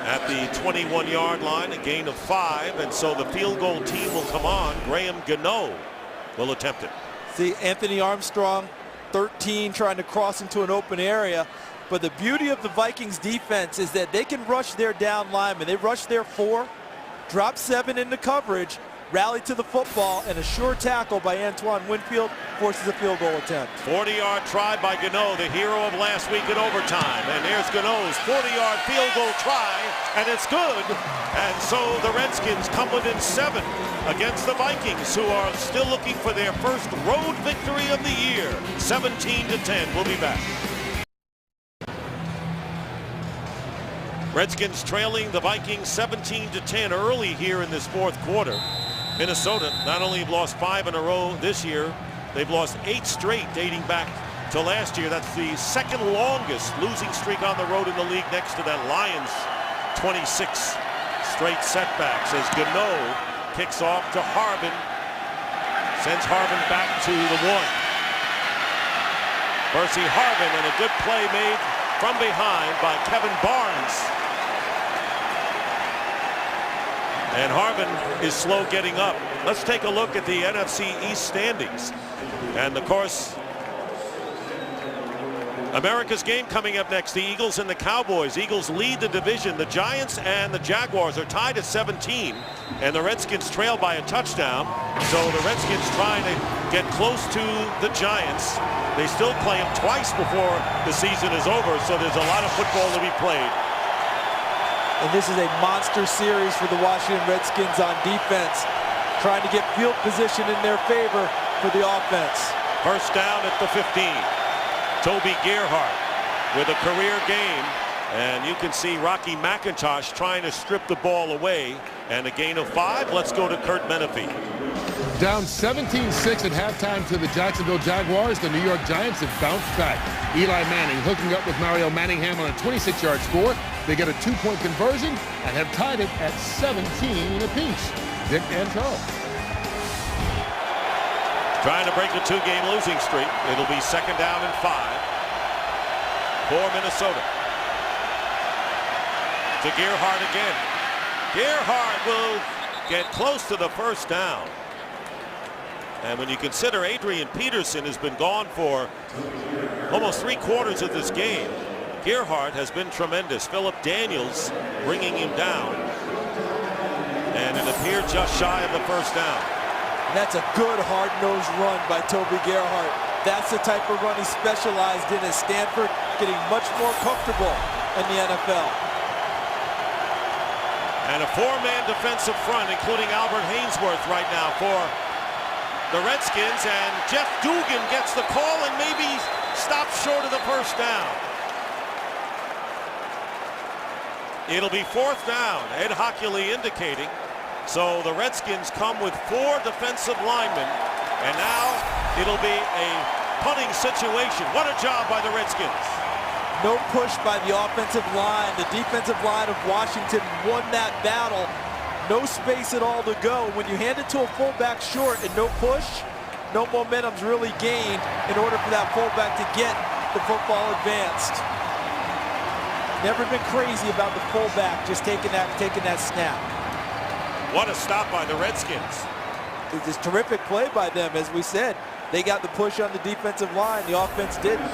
at the 21-yard line, a gain of 5, and so the field goal team will come on. Graham Gano will attempt it. See, Anthony Armstrong, 13, trying to cross into an open area. But the beauty of the Vikings defense is that they can rush their down linemen. They rush their 4, drop 7 into coverage, rally to the football, and a sure tackle by Antoine Winfield forces a field goal attempt. 40-yard try by Gano, the hero of last week in overtime. And there's Gano's 40-yard field goal try, and it's good. And so the Redskins come within 7 against the Vikings, who are still looking for their first road victory of the year. 17-10. We'll be back. Redskins trailing the Vikings 17-10 early here in this 4th quarter. Minnesota not only have lost 5 in a row this year, they've lost 8 straight dating back to last year. That's the 2nd longest losing streak on the road in the league, next to that Lions 26 straight setbacks, as Gano kicks off to Harbin, sends Harbin back to the 1. Percy Harbin, and a good play made from behind by Kevin Barnes. And Harbin is slow getting up. Let's take a look at the NFC East standings. And of course, America's game coming up next, the Eagles and the Cowboys. Eagles lead the division. The Giants and the Jaguars are tied at 17, and the Redskins trail by a touchdown. So the Redskins trying to get close to the Giants. They still play them twice before the season is over, so there's a lot of football to be played. And this is a monster series for the Washington Redskins on defense, trying to get field position in their favor for the offense. First down at the 15. Toby Gerhart with a career game, and you can see Rocky McIntosh trying to strip the ball away, and a gain of 5. Let's go to Kurt Menefee. Down 17-6 at halftime to the Jacksonville Jaguars. The New York Giants have bounced back. Eli Manning hooking up with Mario Manningham on a 26-yard score. They get a 2-point conversion and have tied it at 17 apiece. Dick and Charles. Trying to break a 2-game losing streak. It'll be 2nd down and 5 for Minnesota. To Gerhart again. Gerhart will get close to the first down. And when you consider Adrian Peterson has been gone for almost 3/4 of this game, Gerhart has been tremendous. Philip Daniels bringing him down. And it appeared just shy of the first down. And that's a good hard-nosed run by Toby Gerhart. That's the type of run he specialized in at Stanford, getting much more comfortable in the NFL. And a 4-man defensive front, including Albert Hainsworth right now for the Redskins, and Jeff Dugan gets the call and maybe stops short of the first down. It'll be 4th down, Ed Hockley indicating. So the Redskins come with 4 defensive linemen, and now it'll be a punting situation. What a job by the Redskins. No push by the offensive line. The defensive line of Washington won that battle. No space at all to go. When you hand it to a fullback short and no push, no momentum's really gained in order for that fullback to get the football advanced. Never been crazy about the fullback just taking that snap. What a stop by the Redskins. It's a terrific play by them, as we said. They got the push on the defensive line. The offense didn't.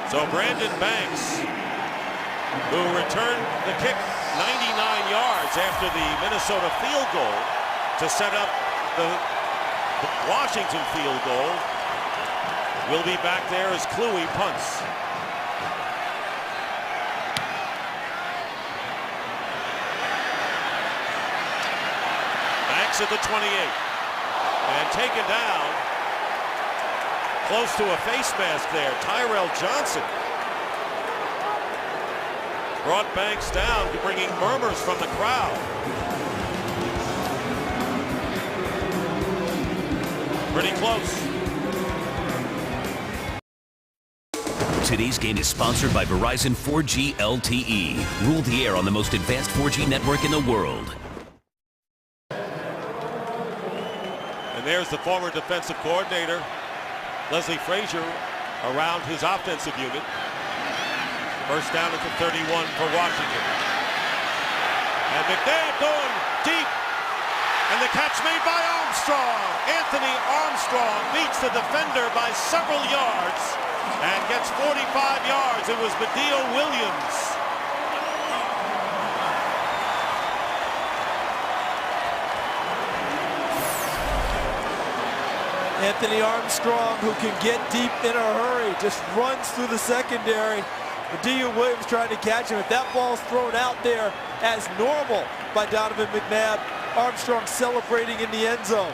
So Brandon Banks, who returned the kick 99 yards after the Minnesota field goal to set up the Washington field goal, will be back there as Kluwe punts. Banks at the 28 and taken down close to a face mask there. Tyrell Johnson. Brought Banks down, bringing murmurs from the crowd. Pretty close. Today's game is sponsored by Verizon 4G LTE. Rule the air on the most advanced 4G network in the world. And there's the former defensive coordinator, Leslie Frazier, around his offensive unit. First down at the 31 for Washington. And McNabb going deep. And the catch made by Armstrong. Anthony Armstrong beats the defender by several yards and gets 45 yards. It was Medea Williams. Anthony Armstrong, who can get deep in a hurry, just runs through the secondary. Medea Williams trying to catch him. If that ball's thrown out there as normal by Donovan McNabb, Armstrong celebrating in the end zone.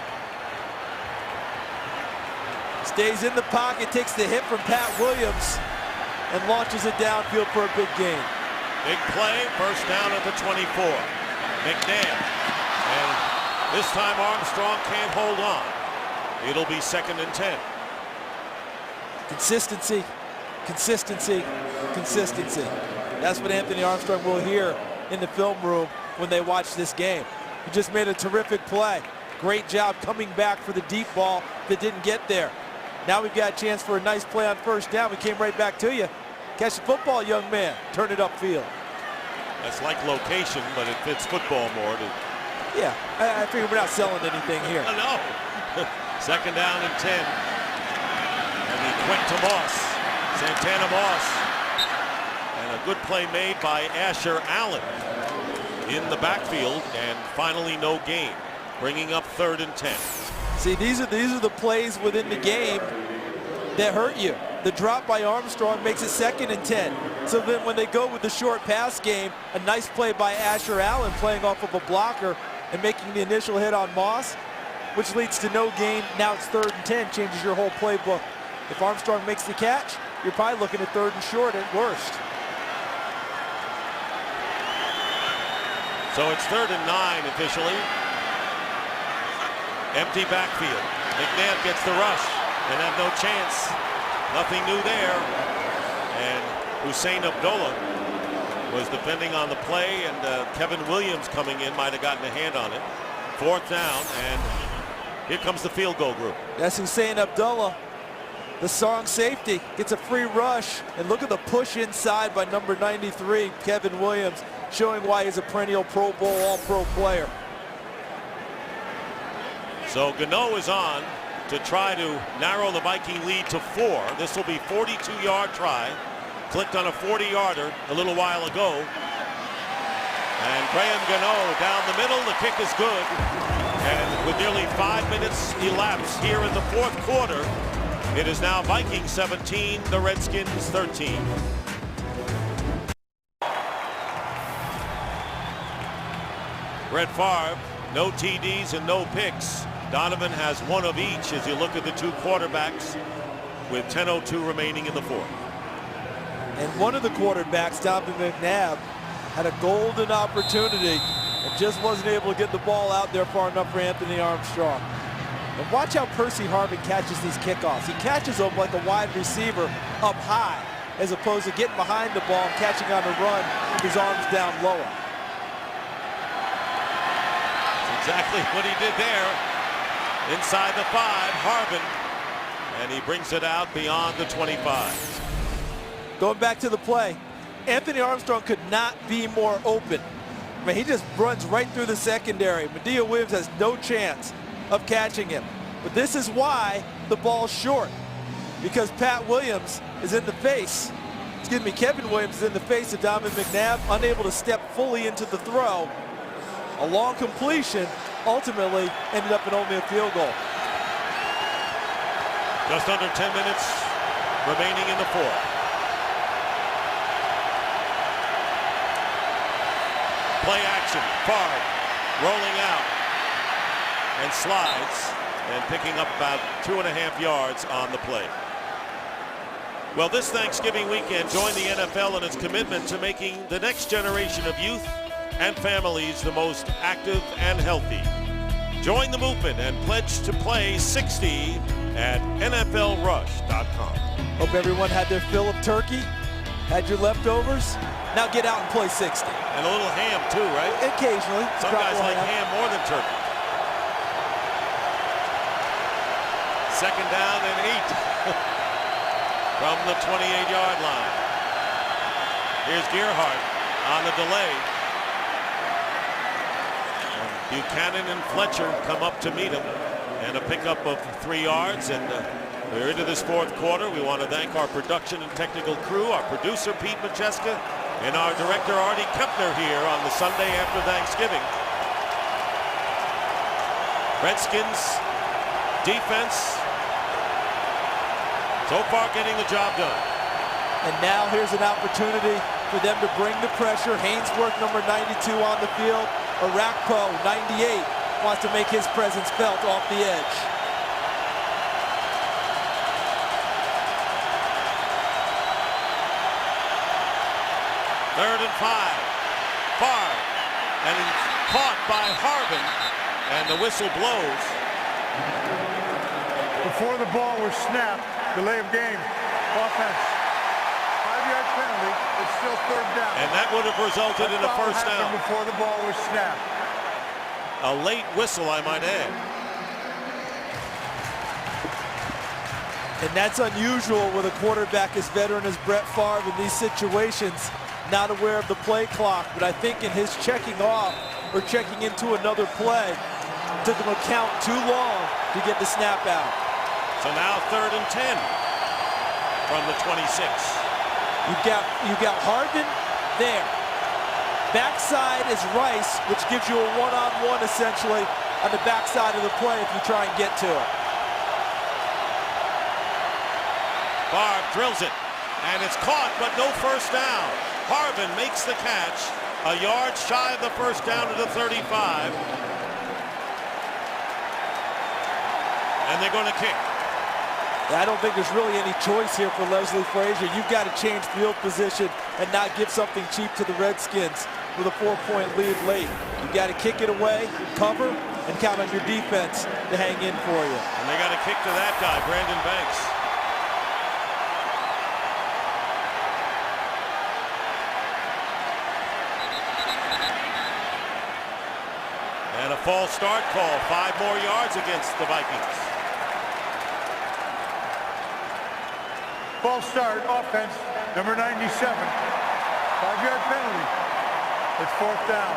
Stays in the pocket, takes the hit from Pat Williams, and launches it downfield for a big gain. Big play, first down at the 24. McNabb. And this time Armstrong can't hold on. It'll be 2nd and 10. Consistency, consistency, consistency. That's what Anthony Armstrong will hear in the film room when they watch this game. He just made a terrific play. Great job coming back for the deep ball that didn't get there. Now we've got a chance for a nice play on first down. We came right back to you. Catch the football, young man. Turn it upfield. That's like location, but it fits football more. Yeah, I figure we're not selling anything here. No. 2nd down and 10. And he quick to Moss. Santana Moss. And a good play made by Asher Allen in the backfield, and finally no gain, bringing up 3rd and 10. See, these are the plays within the game that hurt you. The drop by Armstrong makes it 2nd and 10. So then when they go with the short pass game, a nice play by Asher Allen playing off of a blocker and making the initial hit on Moss, which leads to no gain. Now it's 3rd and 10, changes your whole playbook. If Armstrong makes the catch, you're probably looking at 3rd and short at worst. So it's 3rd and 9 officially. Empty backfield. McNabb gets the rush and have no chance. Nothing new there. And Hussein Abdullah was defending on the play, and Kevin Williams coming in might have gotten a hand on it. 4th down, and here comes the field goal group. That's Hussein Abdullah. The strong safety gets a free rush, and look at the push inside by number 93, Kevin Williams, showing why he's a perennial Pro Bowl, All-Pro player. So Gano is on to try to narrow the Viking lead to 4. This will be 42-yard try. Clicked on a 40-yarder a little while ago. And Graham Gano down the middle. The kick is good. And with nearly 5 minutes elapsed here in the 4th quarter, it is now Vikings 17, the Redskins 13. Brett Favre, no TDs and no picks. Donovan has one of each as you look at the two quarterbacks with 10:02 remaining in the 4th. And one of the quarterbacks, Donovan McNabb, had a golden opportunity and just wasn't able to get the ball out there far enough for Anthony Armstrong. And watch how Percy Harvin catches these kickoffs. He catches them like a wide receiver up high, as opposed to getting behind the ball and catching on the run with his arms down lower. That's exactly what he did there. Inside the 5, Harvin, and he brings it out beyond the 25. Going back to the play, Anthony Armstrong could not be more open. I mean, he just runs right through the secondary. Medea Williams has no chance of catching him. But this is why the ball's short, because Pat Williams is in the face. Excuse me, Kevin Williams is in the face of Donovan McNabb, unable to step fully into the throw. A long completion ultimately ended up in only a field goal. Just under 10 minutes remaining in the 4th. Play action, Favre rolling out and slides and picking up about 2.5 yards on the play. Well, this Thanksgiving weekend, join the NFL in its commitment to making the next generation of youth and families the most active and healthy. Join the movement and pledge to play 60 at NFLrush.com. Hope everyone had their fill of turkey, had your leftovers. Now get out and play 60. And a little ham too, right? Occasionally. Some guys like ham more than turkey. Second down and 8 from the 28-yard line. Here's Gerhardt on the delay. And Buchanan and Fletcher come up to meet him. And a pickup of 3 yards. And we're into this fourth quarter. We want to thank our production and technical crew, our producer Pete Macheska, and our director Artie Kepner here on the Sunday after Thanksgiving. Redskins defense so far getting the job done. And now here's an opportunity for them to bring the pressure. Hainsworth, number 92 on the field. Arakpo, 98, wants to make his presence felt off the edge. Third and 5. Far. And it's caught by Harvin. And the whistle blows. Before the ball was snapped, delay of game, offense. 5-yard penalty, it's still third down. And that would have resulted in a first down. Before the ball was snapped. A late whistle, I might add. And that's unusual with a quarterback as veteran as Brett Favre in these situations. Not aware of the play clock, but I think in his checking off or checking into another play, it took him a count too long to get the snap out. So now third and 10 from the 26. You got Harvin there. Backside is Rice, which gives you a one-on-one essentially on the backside of the play if you try and get to it. Favre drills it, and it's caught, but no first down. Harvin makes the catch, a yard shy of the first down to the 35. And they're going to kick. I don't think there's really any choice here for Leslie Frazier. You've got to change field position and not give something cheap to the Redskins with a 4-point lead late. You've got to kick it away, cover, and count on your defense to hang in for you. And they got to kick to that guy, Brandon Banks. And a false start call, 5 more yards against the Vikings. False start, offense, number 97. 5-yard penalty. It's fourth down.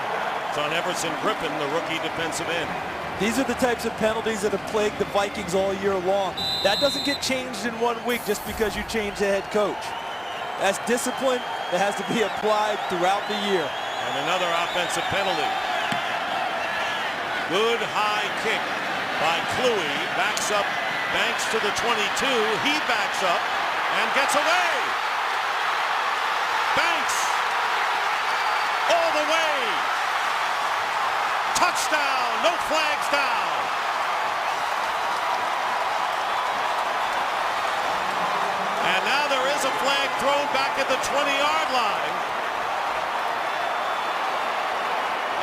It's on Everson Griffin, the rookie defensive end. These are the types of penalties that have plagued the Vikings all year long. That doesn't get changed in 1 week just because you change the head coach. That's discipline that has to be applied throughout the year. And another offensive penalty. Good high kick by Kluwe. Backs up Banks to the 22. He backs up and gets away. Banks all the way. Touchdown. No flags down. And now there is a flag thrown back at the 20-yard line.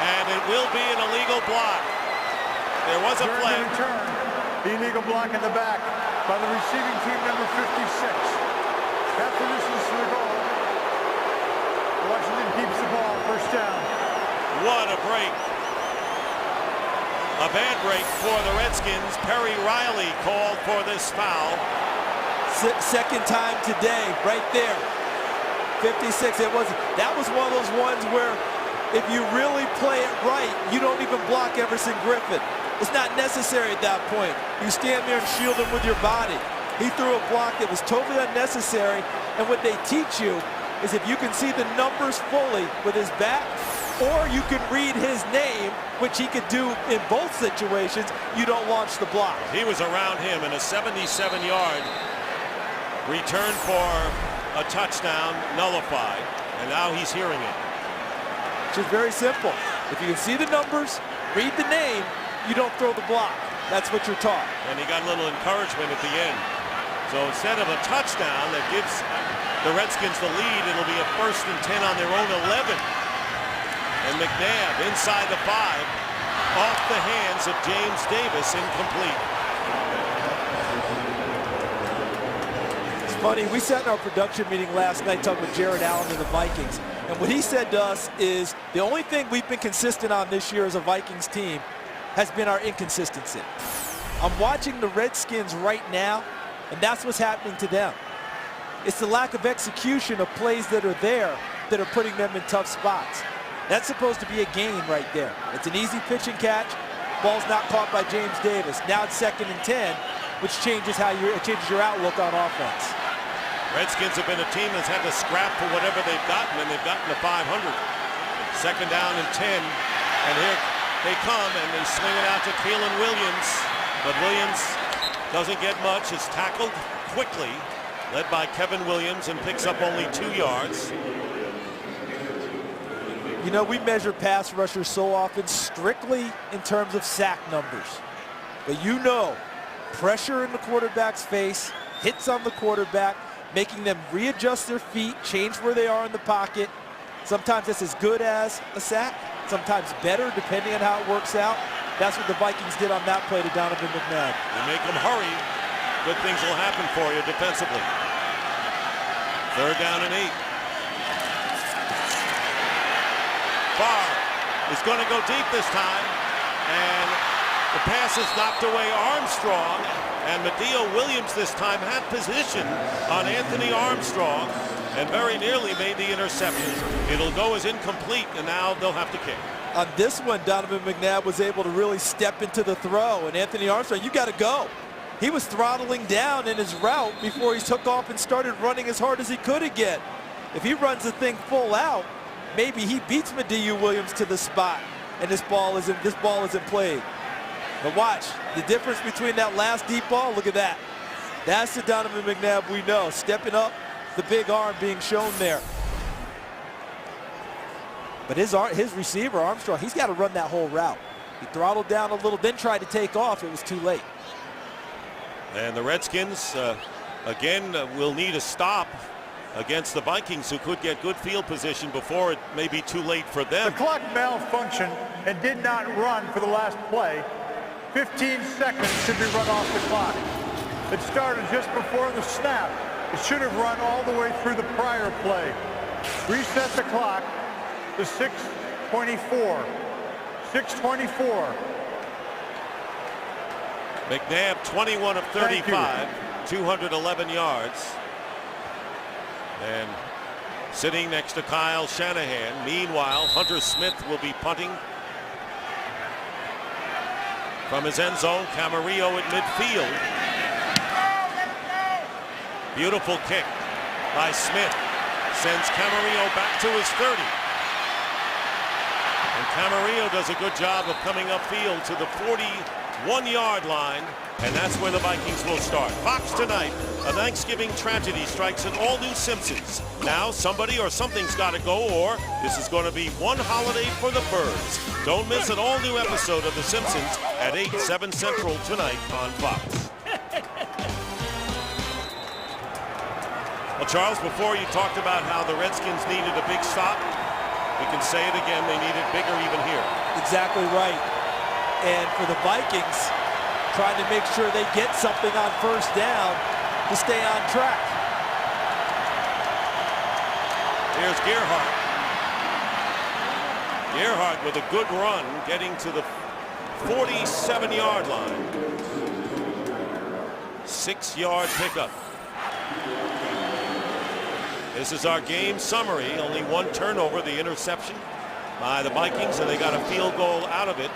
And it will be an illegal block. There was a flag. Return. The illegal block in the back by the receiving team, number 56. After this is the goal. Washington keeps the ball, first down. What a break. A bad break for the Redskins. Perry Riley called for this foul. Second time today, right there. 56, that was one of those ones where if you really play it right, you don't even block Everson Griffin. It's not necessary at that point. You stand there and shield him with your body. He threw a block that was totally unnecessary, and what they teach you is if you can see the numbers fully with his back, or you can read his name, which he could do in both situations, you don't launch the block. He was around him in a 77-yard return for a touchdown, nullified, and now he's hearing it. Which is very simple. If you can see the numbers, read the name, you don't throw the block. That's what you're taught. And he got a little encouragement at the end. So instead of a touchdown that gives the Redskins the lead, it'll be a 1st and 10 on their own 11. And McNabb inside the 5, off the hands of James Davis, incomplete. It's funny, we sat in our production meeting last night talking with Jared Allen of the Vikings, and what he said to us is the only thing we've been consistent on this year as a Vikings team has been our inconsistency. I'm watching the Redskins right now, and that's what's happening to them. It's the lack of execution of plays that are there that are putting them in tough spots. That's supposed to be a gain right there. It's an easy pitch and catch. Ball's not caught by James Davis. Now it's 2nd and 10, which changes your outlook on offense. Redskins have been a team that's had to scrap for whatever they've gotten, and they've gotten to 500. 2nd down and 10, and here they come, and they swing it out to Kalen Williams, but Williams doesn't get much. It's tackled quickly, led by Kevin Williams, and picks up only 2 yards. You know, we measure pass rushers so often strictly in terms of sack numbers. But you know, pressure in the quarterback's face, hits on the quarterback, making them readjust their feet, change where they are in the pocket. Sometimes that's as good as a sack, sometimes better depending on how it works out. That's what the Vikings did on that play to Donovan McNabb. You make them hurry, good things will happen for you defensively. 3rd down and 8. Barr is going to go deep this time, and the pass is knocked away Armstrong, and Medill Williams this time had position on Anthony Armstrong and very nearly made the interception. It'll go as incomplete, and now they'll have to kick. On this one, Donovan McNabb was able to really step into the throw, and Anthony Armstrong, you got to go. He was throttling down in his route before he took off and started running as hard as he could again. If he runs the thing full out, maybe he beats Medill Williams to the spot, and this ball isn't played. But watch, the difference between that last deep ball, look at that. That's the Donovan McNabb we know, stepping up, the big arm being shown there. But his receiver, Armstrong, he's got to run that whole route. He throttled down a little, then tried to take off. It was too late. And the Redskins, again, will need a stop against the Vikings, who could get good field position before it may be too late for them. The clock malfunctioned and did not run for the last play. 15 seconds should be run off the clock. It started just before the snap. It should have run all the way through the prior play. Reset the clock to 6:24. 6:24. McNabb, 21 of 35, 211 yards. And sitting next to Kyle Shanahan. Meanwhile, Hunter Smith will be punting from his end zone. Camarillo at midfield. Beautiful kick by Smith. Sends Camarillo back to his 30. And Camarillo does a good job of coming upfield to the 41-yard line. And that's where the Vikings will start. Fox tonight, a Thanksgiving tragedy strikes an all-new Simpsons. Now somebody or something's got to go, or this is going to be one holiday for the birds. Don't miss an all-new episode of The Simpsons at 8, 7 Central tonight on Fox. Well, Charles, before you talked about how the Redskins needed a big stop, we can say it again, they need it bigger even here. Exactly right. And for the Vikings, trying to make sure they get something on 1st down to stay on track. Here's Gerhardt. Gerhardt with a good run, getting to the 47-yard line. 6-yard pickup. This is our game summary. Only one turnover, the interception by the Vikings, and they got a field goal out of it.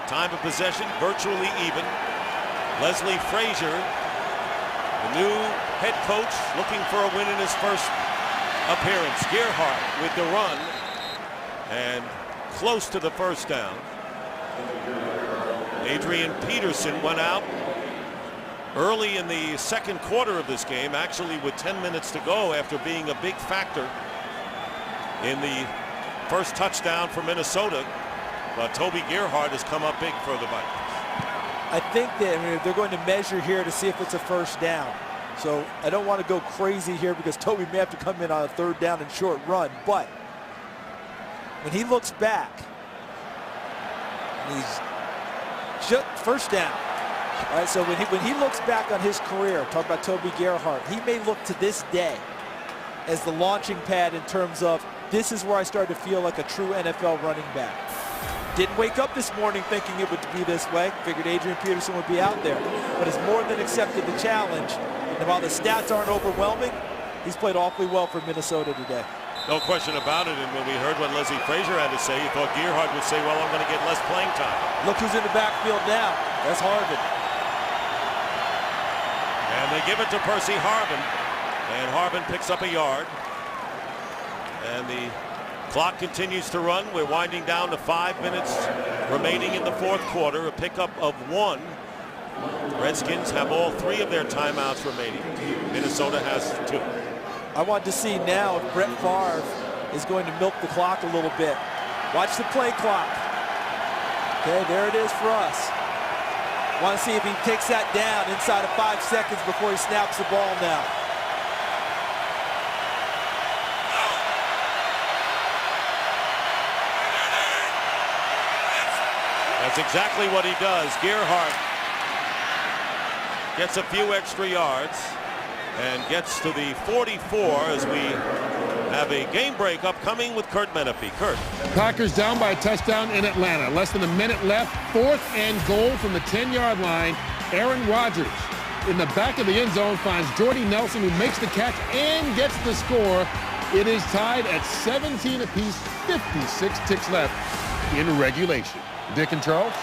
Time of possession virtually even. Leslie Frazier, the new head coach, looking for a win in his first appearance. Gerhardt with the run and close to the 1st down. Adrian Peterson went out early in the 2nd quarter of this game, actually with 10 minutes to go, after being a big factor in the first touchdown for Minnesota. But Toby Gerhardt has come up big for the Vikings. I think that they're going to measure here to see if it's a first down. So I don't want to go crazy here because Toby may have to come in on a third down and short run. But when he looks back, he's just first down. All right, so when he looks back on his career, talk about Toby Gerhart, he may look to this day as the launching pad in terms of this is where I started to feel like a true NFL running back. Didn't wake up this morning thinking it would be this way. Figured Adrian Peterson would be out there, but has more than accepted the challenge. And while the stats aren't overwhelming, he's played awfully well for Minnesota today. No question about it. And when we heard what Leslie Frazier had to say, you thought Gerhart would say, well, I'm going to get less playing time. Look who's in the backfield now. That's Harvin. And they give it to Percy Harvin. And Harvin picks up a yard. And the clock continues to run. We're winding down to 5 minutes remaining in the fourth quarter. A pickup of 1. Redskins have all 3 of their timeouts remaining. Minnesota has 2. I want to see now if Brett Favre is going to milk the clock a little bit. Watch the play clock. Okay, there it is for us. Want to see if he takes that down inside of 5 seconds before he snaps the ball now. That's exactly what he does. Gerhart gets a few extra yards and gets to the 44 as we have a game break upcoming with Kurt Menefee. Kurt. Packers down by a touchdown in Atlanta. Less than a minute left. 4th and goal from the 10-yard line. Aaron Rodgers in the back of the end zone finds Jordy Nelson, who makes the catch and gets the score. It is tied at 17 apiece, 56 ticks left in regulation. Dick and Charles.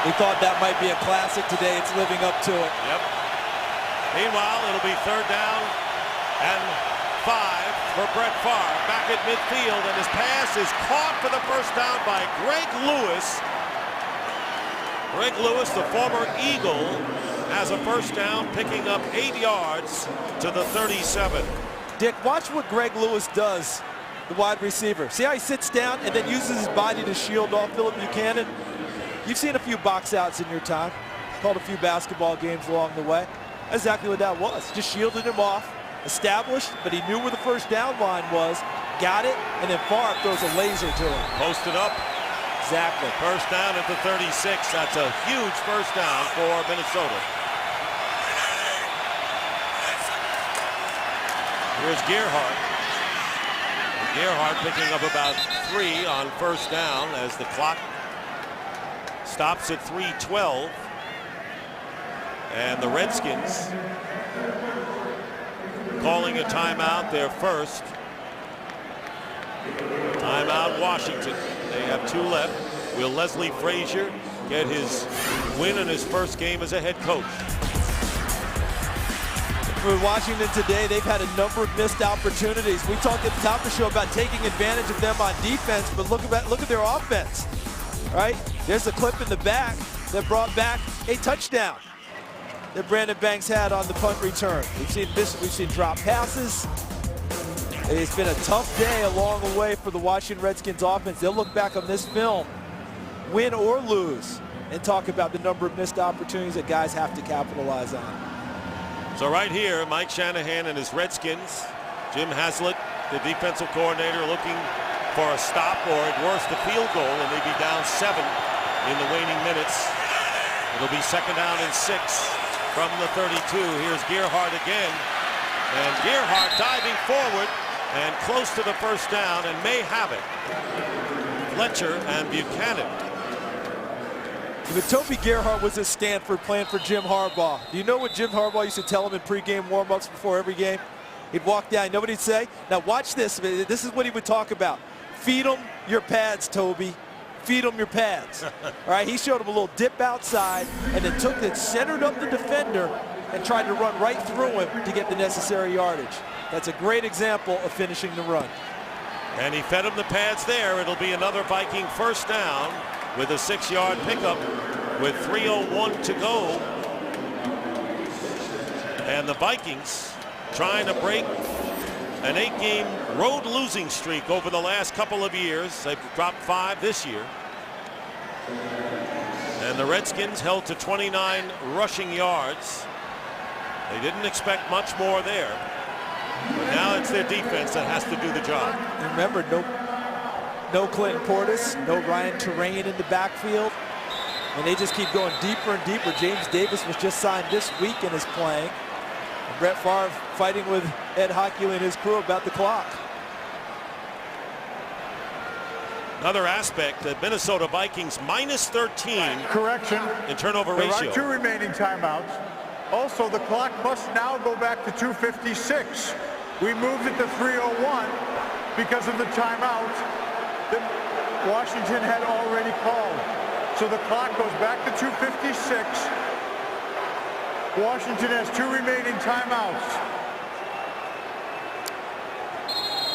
We thought that might be a classic today. It's living up to it. Yep. Meanwhile, it'll be 3rd down and 5 for Brett Favre back at midfield, and his pass is caught for the first down by Greg Lewis. Greg Lewis, the former Eagle, has a first down, picking up 8 yards to the 37. Dick, watch what Greg Lewis does, the wide receiver. See how he sits down and then uses his body to shield off Phillip Buchanan? You've seen a few box outs in your time. Called a few basketball games along the way. That's exactly what that was. Just shielded him off, established, but he knew where the first down line was, got it, and then Favre throws a laser to him. Posted up. Exactly. First down at the 36. That's a huge first down for Minnesota. Here's Gerhart. Gerhart picking up about 3 on first down as the clock stops at 3:12. And the Redskins calling a timeout, their first. Timeout Washington. They have 2 left. Will Leslie Frazier get his win in his first game as a head coach? For Washington today, they've had a number of missed opportunities. We talked at the top of the show about taking advantage of them on defense, but look at their offense. Right? There's a clip in the back that brought back a touchdown that Brandon Banks had on the punt return. We've seen drop passes. It's been a tough day along the way for the Washington Redskins offense. They'll look back on this film, win or lose, and talk about the number of missed opportunities that guys have to capitalize on. So right here, Mike Shanahan and his Redskins, Jim Haslett, the defensive coordinator, looking for a stop or at worst a field goal, and they'd be down 7 in the waning minutes. It'll be 2nd down and 6 from the 32. Here's Gerhart again, and Gerhart diving forward and close to the first down and may have it. Fletcher and Buchanan. But Toby Gerhart was at Stanford playing for Jim Harbaugh. Do you know what Jim Harbaugh used to tell him in pregame warm-ups before every game? He'd walk down, you know what he'd say? Now watch this, this is what he would talk about. Feed them your pads, Toby. Feed them your pads. All right, he showed him a little dip outside and then took it, centered up the defender and tried to run right through him to get the necessary yardage. That's a great example of finishing the run. And he fed him the pads there. It'll be another Viking first down with a 6-yard pickup with 3:01 to go. And the Vikings trying to break an 8-game road losing streak over the last couple of years. They've dropped 5 this year. And the Redskins held to 29 rushing yards. They didn't expect much more there. But now it's their defense that has to do the job. Remember, no Clinton Portis, no Ryan Terrain in the backfield. And they just keep going deeper and deeper. James Davis was just signed this week and is playing. And Brett Favre fighting with Ed Hochul and his crew about the clock. Another aspect, the Minnesota Vikings minus 13. Correction. In turnover There ratio. are 2 remaining timeouts. Also, the clock must now go back to 2:56. We moved it to 3:01 because of the timeout that Washington had already called. So the clock goes back to 2:56. Washington has 2 remaining timeouts.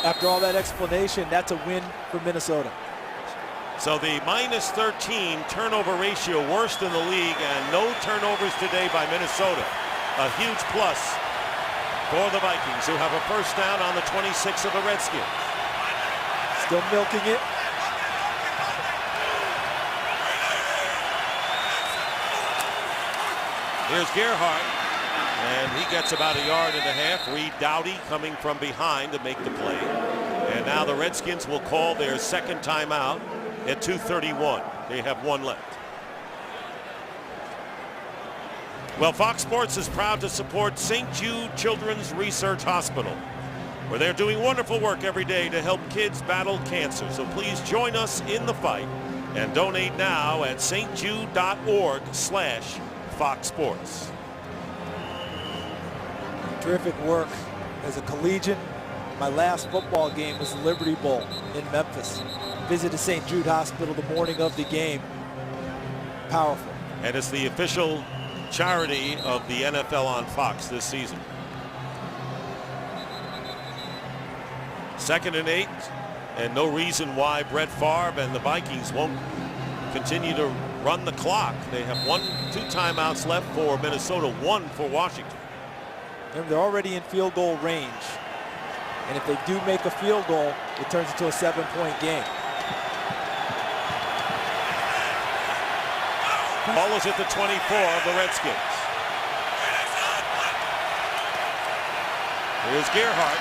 After all that explanation, that's a win for Minnesota. So the minus 13 turnover ratio, worst in the league, and no turnovers today by Minnesota. A huge plus for the Vikings, who have a first down on the 26 of the Redskins. Still milking it. Here's Gerhardt, and he gets about 1.5 yards. Reed Dowdy coming from behind to make the play. And now the Redskins will call their second timeout at 2:31. They have 1 left. Well, Fox Sports is proud to support St. Jude Children's Research Hospital, where they're doing wonderful work every day to help kids battle cancer. So please join us in the fight and donate now at stjude.org/Fox Sports. Terrific work as a collegiate. My last football game was the Liberty Bowl in Memphis. Visited St. Jude Hospital the morning of the game. Powerful. And it's the official charity of the NFL on Fox this season. 2nd and 8, and no reason why Brett Favre and the Vikings won't continue to run the clock. They have 2 timeouts left for Minnesota, 1 for Washington. And they're already in field goal range. And if they do make a field goal, it turns into a 7-point game. Ball is at the 24 of the Redskins. Here's Gerhardt.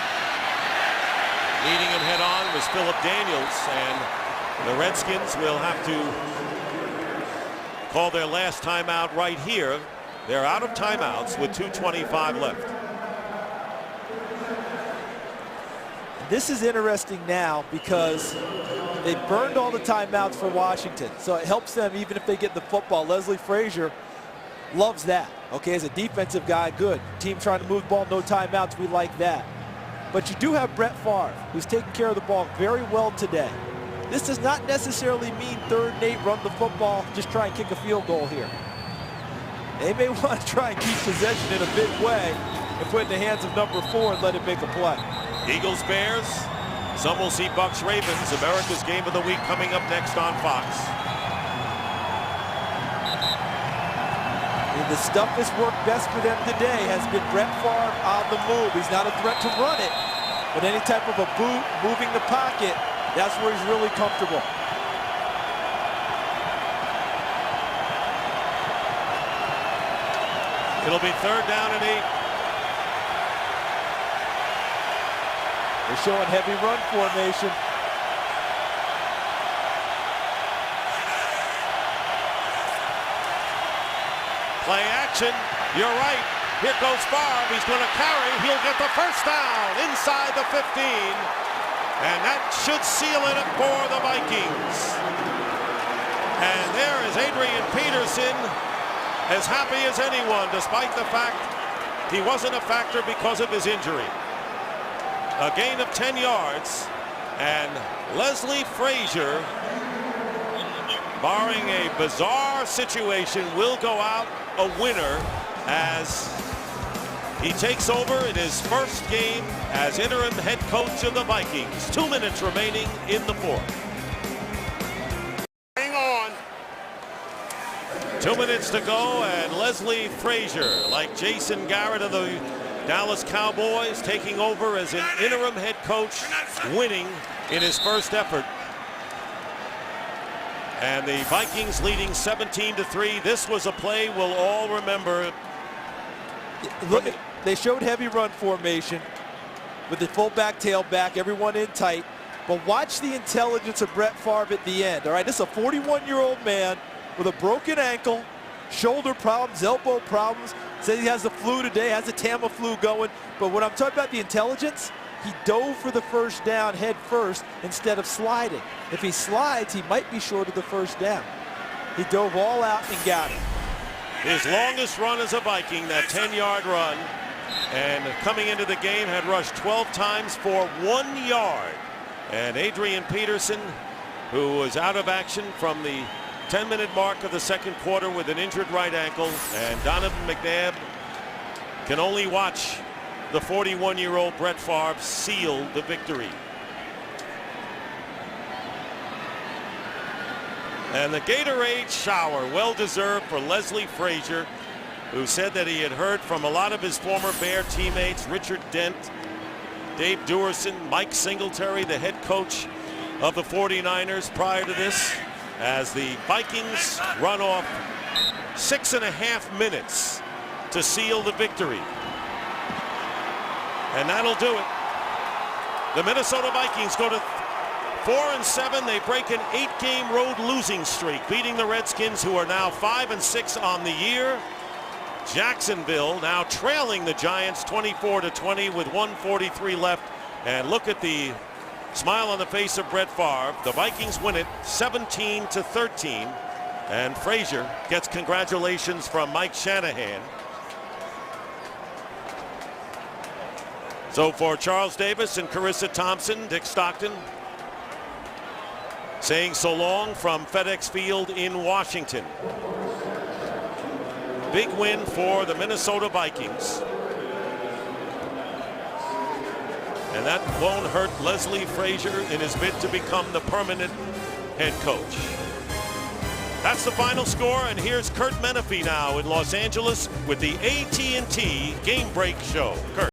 Leading him head on was Philip Daniels, and the Redskins will have to call their last timeout right here. They're out of timeouts with 2:25 left. This is interesting now because they burned all the timeouts for Washington, so it helps them even if they get the football. Leslie Frazier loves that. Okay, as a defensive guy, good. Team trying to move the ball, no timeouts, we like that. But you do have Brett Favre, who's taking care of the ball very well today. This does not necessarily mean 3rd and 8, run the football, just try and kick a field goal here. They may want to try and keep possession in a big way and put it in the hands of number 4 and let it make a play. Eagles, Bears. Some will see Bucks, Ravens. America's game of the week coming up next on Fox. And the stuff that's worked best for them today has been Brett Favre on the move. He's not a threat to run it, but any type of a boot, moving the pocket, that's where he's really comfortable. It'll be 3rd down and 8. They're showing heavy run formation. Play action. You're right. Here goes Favre. He's going to carry. He'll get the first down inside the 15. And that should seal it for the Vikings. And there is Adrian Peterson, as happy as anyone, despite the fact he wasn't a factor because of his injury. A gain of 10 yards, and Leslie Frazier, barring a bizarre situation, will go out a winner as he takes over in his first game as interim head coach of the Vikings. 2 minutes remaining in the 4th. Hang on. 2 minutes to go, and Leslie Frazier, like Jason Garrett of the Dallas Cowboys, taking over as an interim head coach, winning in his first effort. And the Vikings leading 17-3. This was a play we'll all remember. Look, they showed heavy run formation with the fullback, tailback, everyone in tight. But watch the intelligence of Brett Favre at the end. All right, this is a 41-year-old man with a broken ankle, shoulder problems, elbow problems. Says he has the flu today, has the Tamiflu going. But when I'm talking about the intelligence, he dove for the first down head first instead of sliding. If he slides, he might be short of the first down. He dove all out and got it. His longest run as a Viking, that 10-yard run. And coming into the game, had rushed 12 times for 1 yard. And Adrian Peterson, who was out of action from the 10-minute mark of the second quarter with an injured right ankle. And Donovan McNabb can only watch the 41-year-old Brett Favre seal the victory. And the Gatorade shower, well-deserved for Leslie Frazier, who said that he had heard from a lot of his former Bear teammates, Richard Dent, Dave Duerson, Mike Singletary, the head coach of the 49ers prior to this, as the Vikings run off 6.5 minutes to seal the victory. And that'll do it. The Minnesota Vikings go to 4-7. They break an 8-game road losing streak, beating the Redskins, who are now 5-6 on the year. Jacksonville now trailing the Giants 24-20 with 1:43 left. And look at the smile on the face of Brett Favre. The Vikings win it 17-13. And Frazier gets congratulations from Mike Shanahan. So for Charles Davis and Carissa Thompson, Dick Stockton saying so long from FedEx Field in Washington. Big win for the Minnesota Vikings. And that won't hurt Leslie Frazier in his bid to become the permanent head coach. That's the final score, and here's Kurt Menefee now in Los Angeles with the AT&T Game Break Show. Kurt.